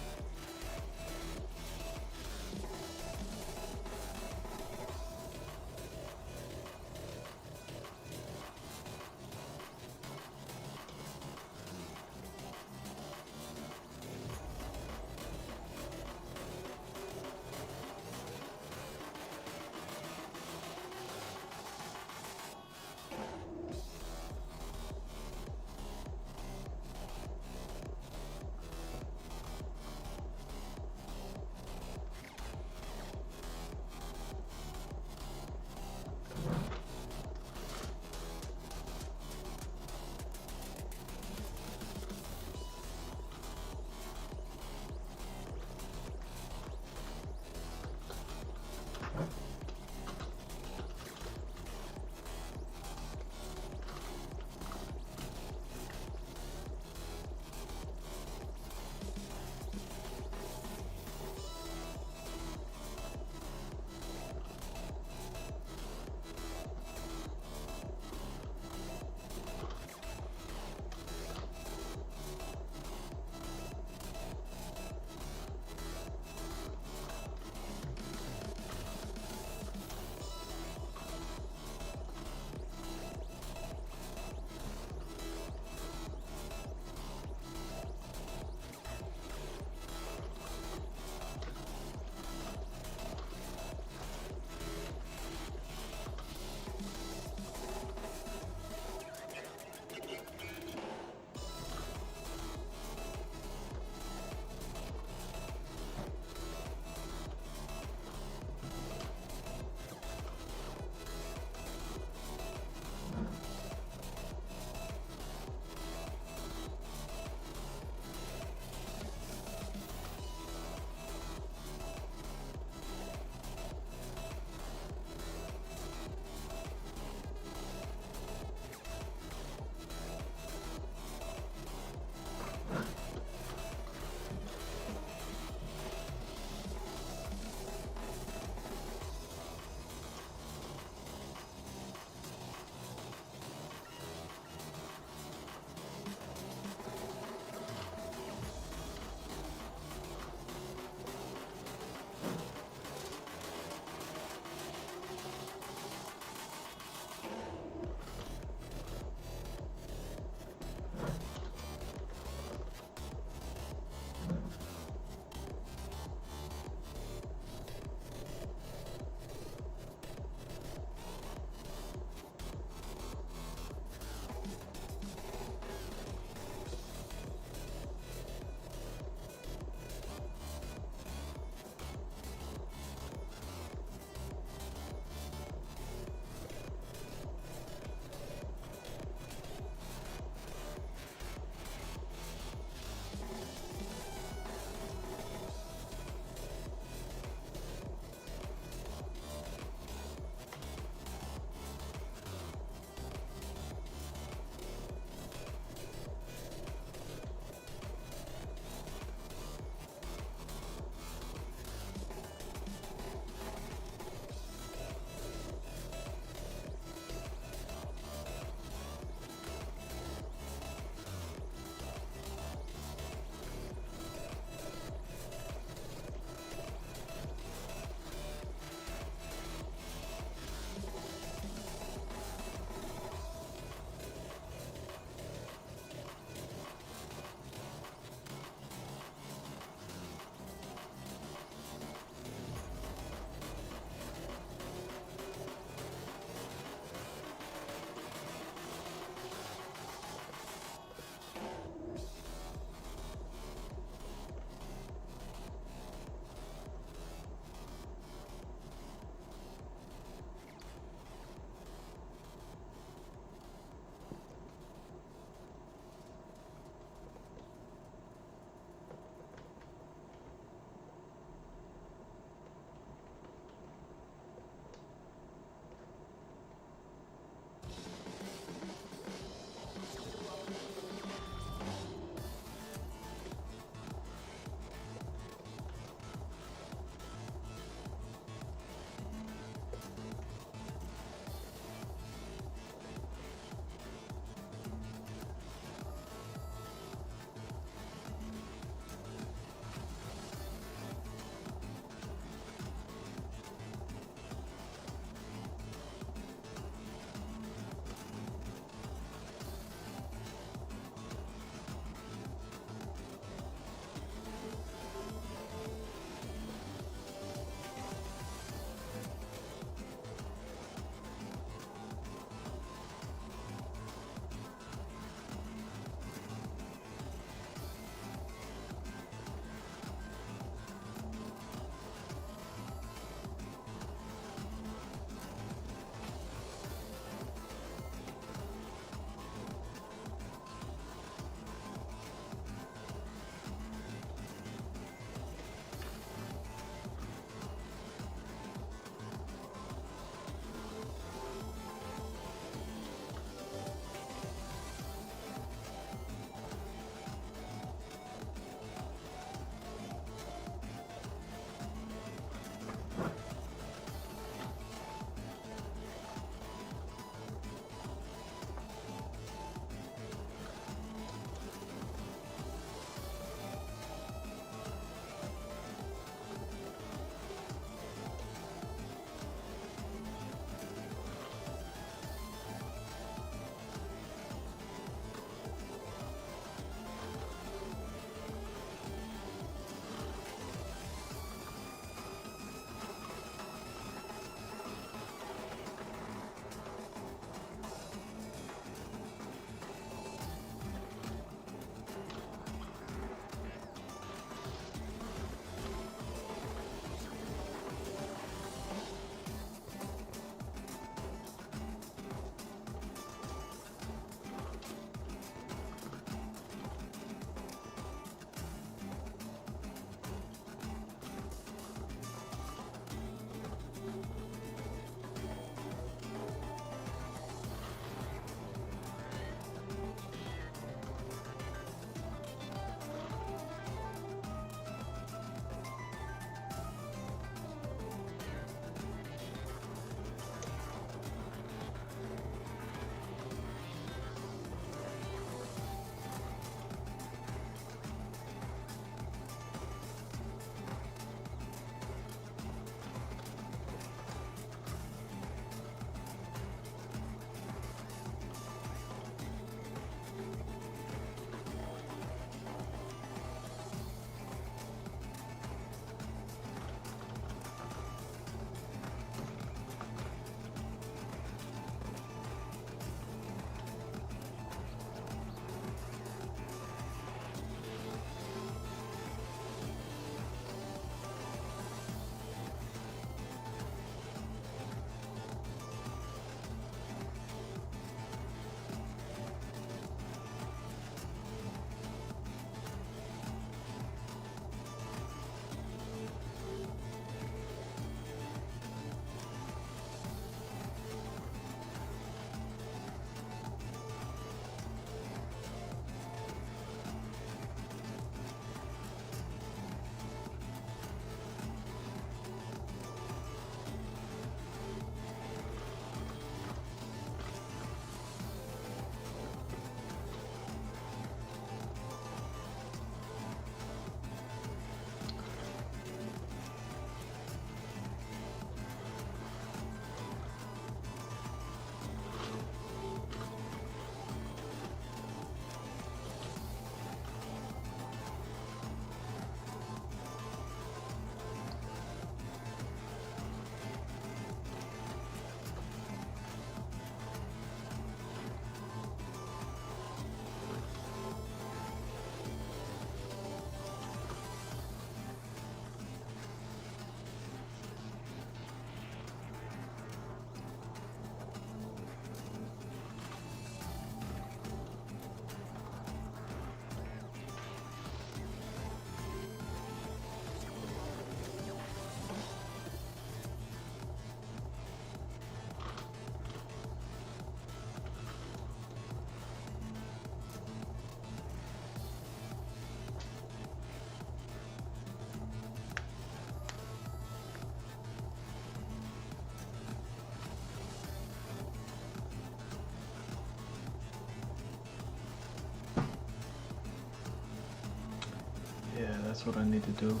A: that's what I need to do.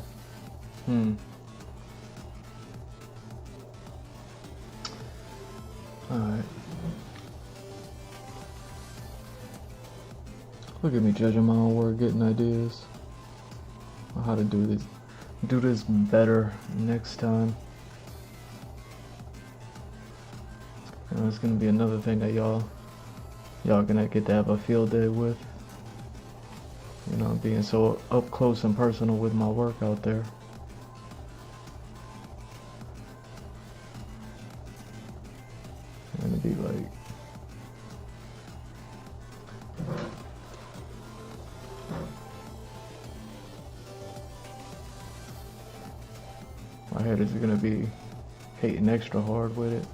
A: Alright. Look at me judging my own work, getting ideas on how to do this better next time. And it's gonna be another thing that y'all gonna get to have a field day with. You know, being so up close and personal with my work out there. And it'd be like, my head is gonna be hating extra hard with it.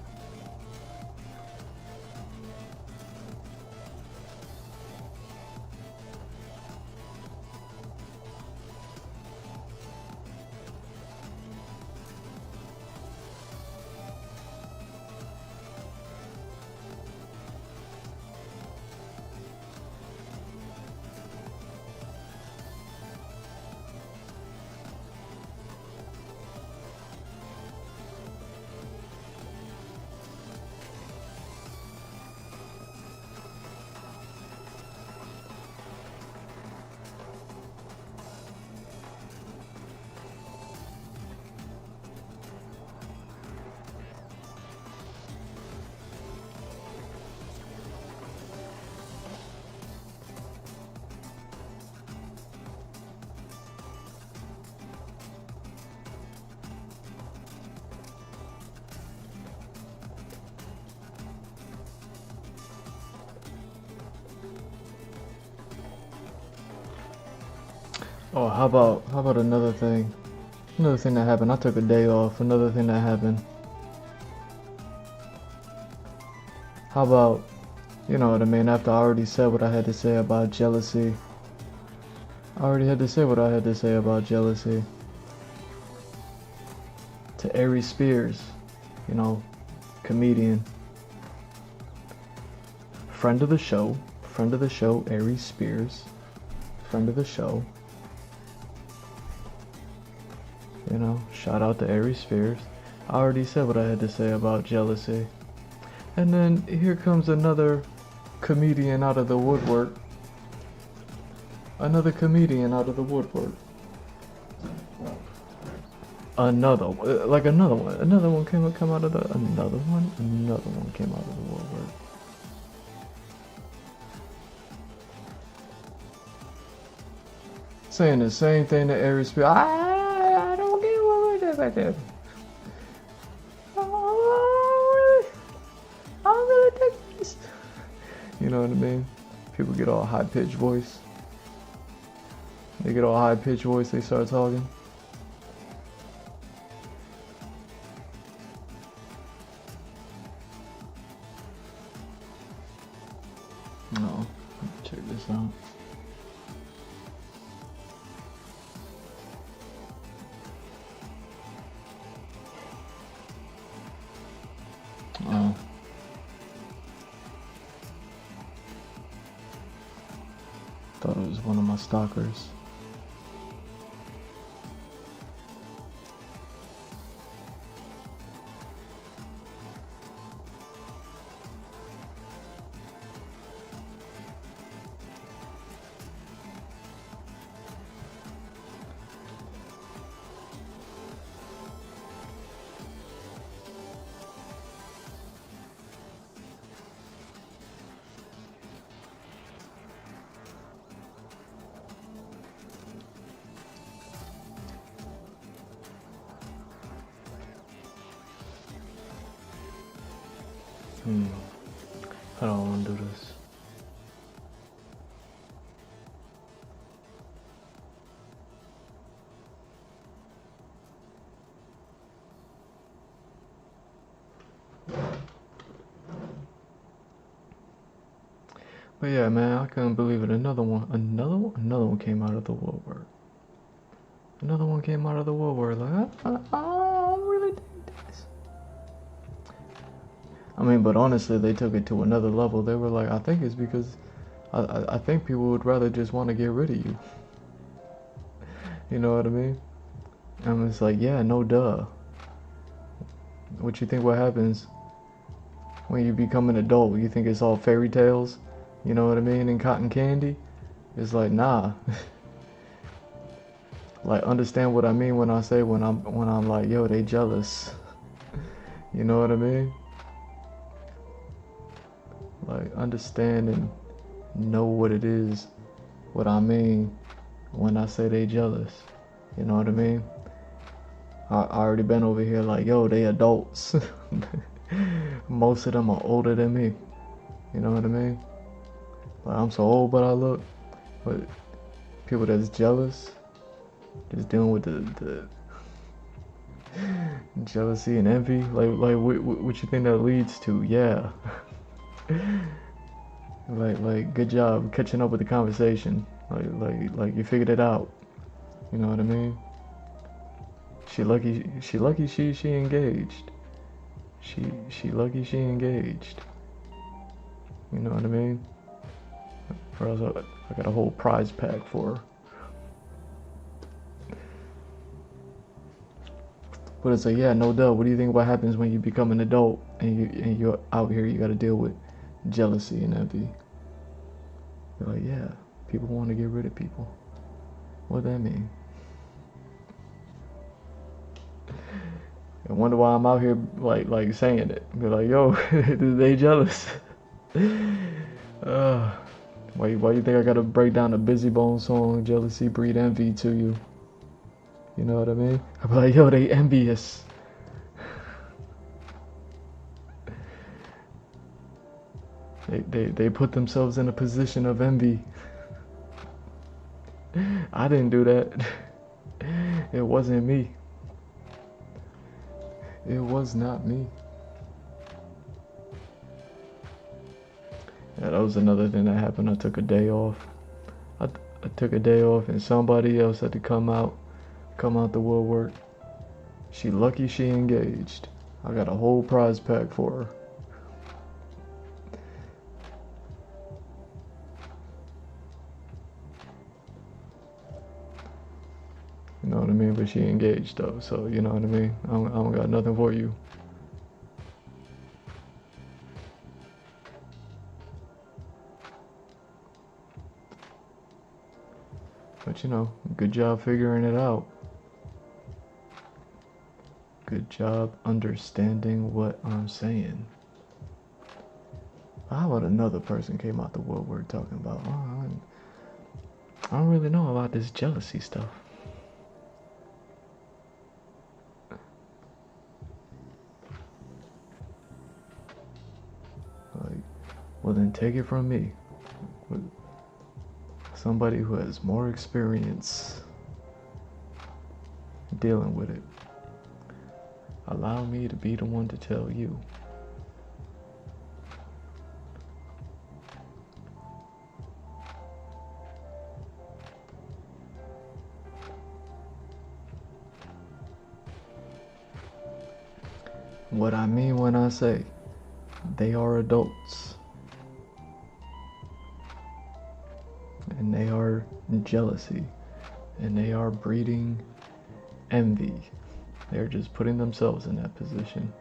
A: Oh, how about another thing? Another thing that happened. I took a day off. Another thing that happened. How about, you know what I mean, after I already said what I had to say about jealousy. I already had to say what I had to say about jealousy. To Aries Spears, you know, comedian. Friend of the show, Aries Spears. Friend of the show. You know, shout out to Aries Spears. I already said what I had to say about jealousy. And then here comes another comedian out of the woodwork. Another comedian out of the woodwork. Another one came out of the another one came out of the woodwork. Saying the same thing to Aries Spears. I don't get what we're doing there. I really think this. You know what I mean? People get all high pitched voice. They get all high pitched voice, they start talking. No, check this out. Oh. Thought it was one of my stalkers. I don't want to do this. But yeah, man, I couldn't believe it. Another one came out of the woodwork. Another one came out of the woodwork. Like, I really think this. I mean, but honestly, they took it to another level. They were like, I think it's because I think people would rather just want to get rid of you. You know what I mean? I'm just like, yeah, no duh. What you think what happens when you become an adult? You think it's all fairy tales? You know what I mean? And cotton candy? It's like, nah. Like, understand what I mean when I say when I'm like, yo, they jealous. You know what I mean? Like, understand and know what it is, what I mean when I say they jealous. You know what I mean? I already been over here like, yo, they adults. Most of them are older than me. You know what I mean? Like, I'm so old, but I look. But people that's jealous, just dealing with the jealousy and envy. Like what you think that leads to? Yeah. like good job catching up with the conversation. Like you figured it out. You know what I mean? She lucky she engaged. She lucky she engaged. You know what I mean? Or else I got a whole prize pack for her. But it's like, yeah, no doubt. What do you think what happens when you become an adult and you're out here, you gotta deal with jealousy and envy? You're like, yeah, people want to get rid of people. What does that mean? I wonder why I'm out here like saying it. Be like, yo, they jealous. Why you think I gotta break down the Busy Bone song, Jealousy Breed Envy to you? You know what I mean? I'm like, yo, they envious. They put themselves in a position of envy. I didn't do that. It wasn't me. It was not me. Yeah, that was another thing that happened. I took a day off. I took a day off and somebody else had to come out the woodwork. She lucky she engaged. I got a whole prize pack for her. You know what I mean? But she engaged though, so you know what I mean? I don't got nothing for you. But you know, good job figuring it out. Good job understanding what I'm saying. How about another person came out the woodwork talking about, oh, I don't really know about this jealousy stuff. Like, well then take it from me. Somebody who has more experience dealing with it. Allow me to be the one to tell you. What I mean when I say they are adults. And they are jealousy. And they are breeding envy. They're just putting themselves in that position.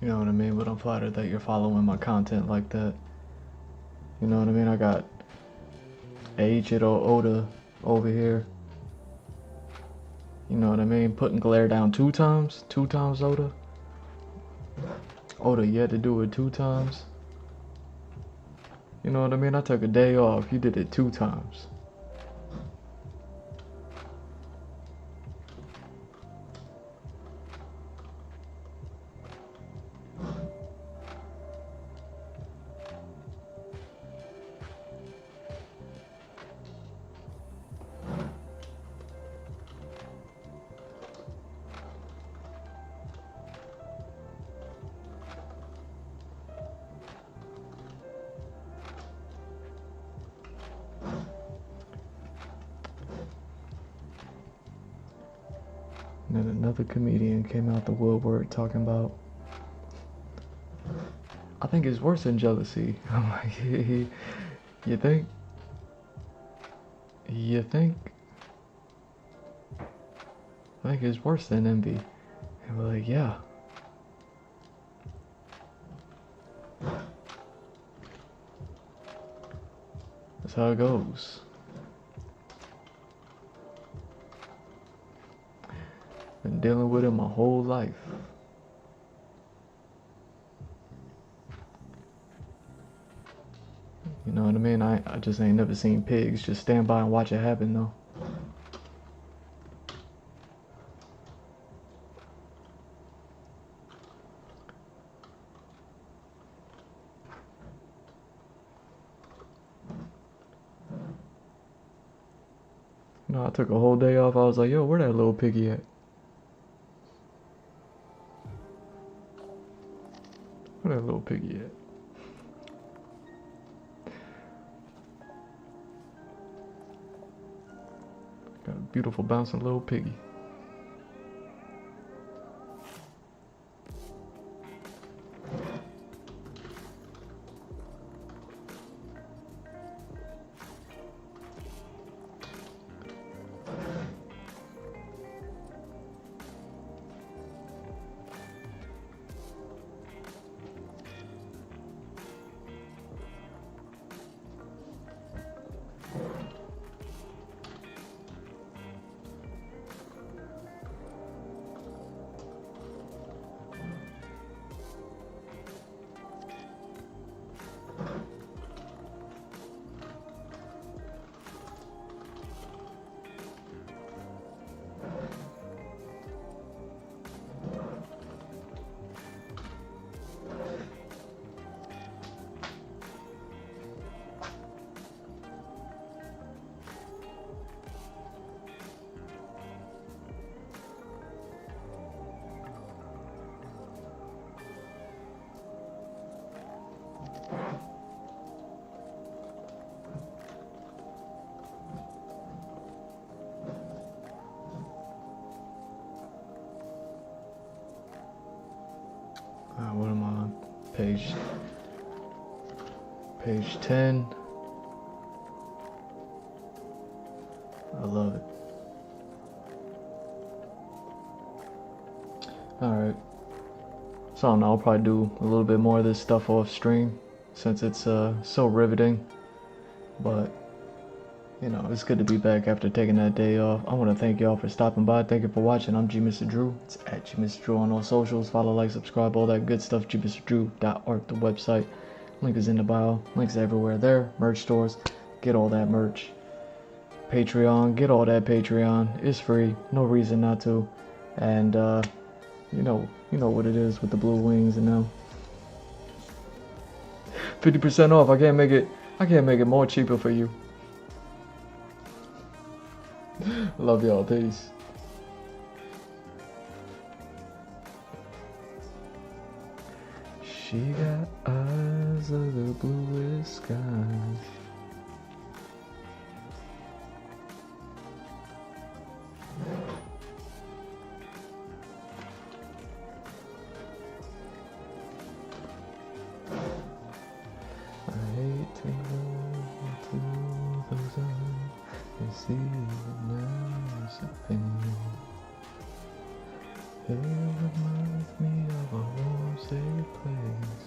A: You know what I mean? But I'm flattered that you're following my content like that. You know what I mean? I got aged or older over here. You know what I mean? Putting glare down 2 times. 2 times, Oda. Oda, you had to do it 2 times. You know what I mean? I took a day off. You did it 2 times. And then another comedian came out the woodwork talking about, I think it's worse than jealousy. I'm like, you think? You think? I think it's worse than envy. And we're like, yeah. That's how it goes. Been dealing with it my whole life. You know what I mean? I just ain't never seen pigs. Just stand by and watch it happen though. You know, I took a whole day off. I was like, yo, where that little piggy at? Where that little piggy at? Got a beautiful bouncing little piggy. What am I on? Page 10. I love it. Alright. So I don't know, I'll probably do a little bit more of this stuff off stream since it's so riveting. But you know, it's good to be back after taking that day off. I want to thank y'all for stopping by. Thank you for watching. I'm G Mr. Drew. It's at G Mr. Drew on all socials. Follow, like, subscribe, all that good stuff. gmrdrew.art, the website. Link is in the bio. Links everywhere there. Merch stores. Get all that merch. Patreon. Get all that Patreon. It's free. No reason not to. And you know what it is with the blue wings and them. 50% off. I can't make it more cheaper for you. Love y'all. Peace. She got eyes of the bluest skies. I hate to look into those eyes and see the nice pain. It reminds me of a warm, safe place.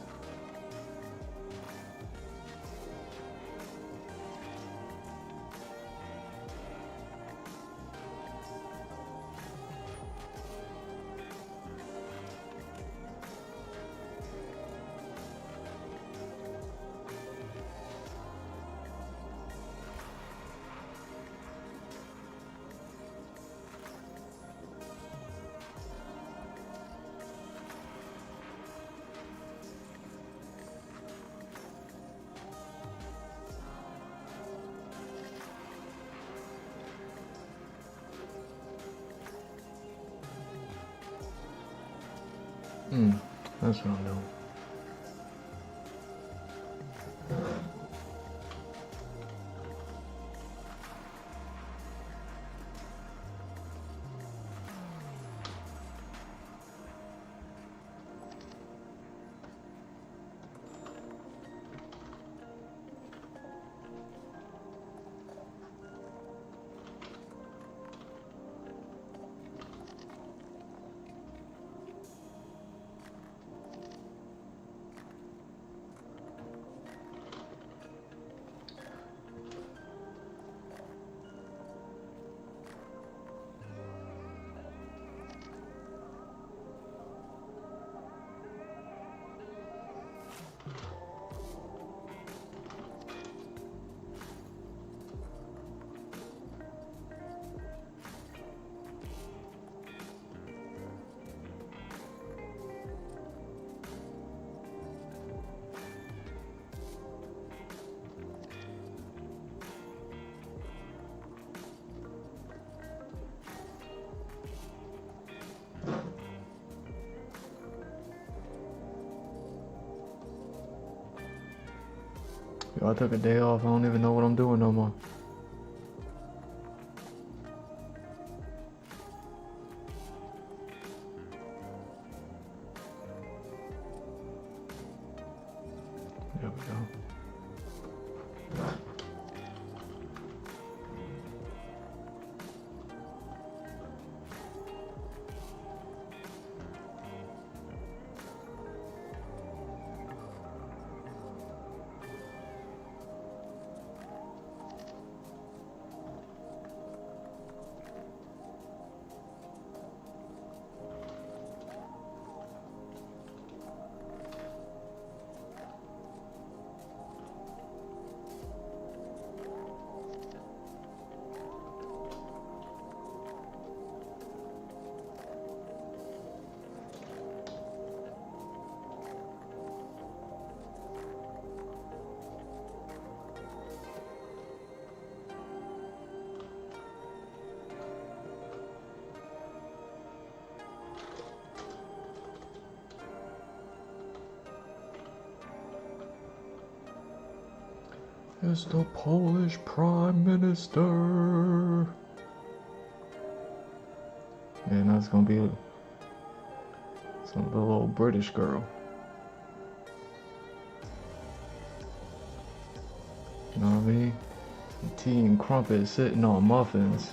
A: That's what I'm doing. Yo, I took a day off. I don't even know what I'm doing no more. There we go. It's the Polish Prime Minister. And that's gonna be some little British girl. You know what I mean? Tea and crumpets sitting on muffins.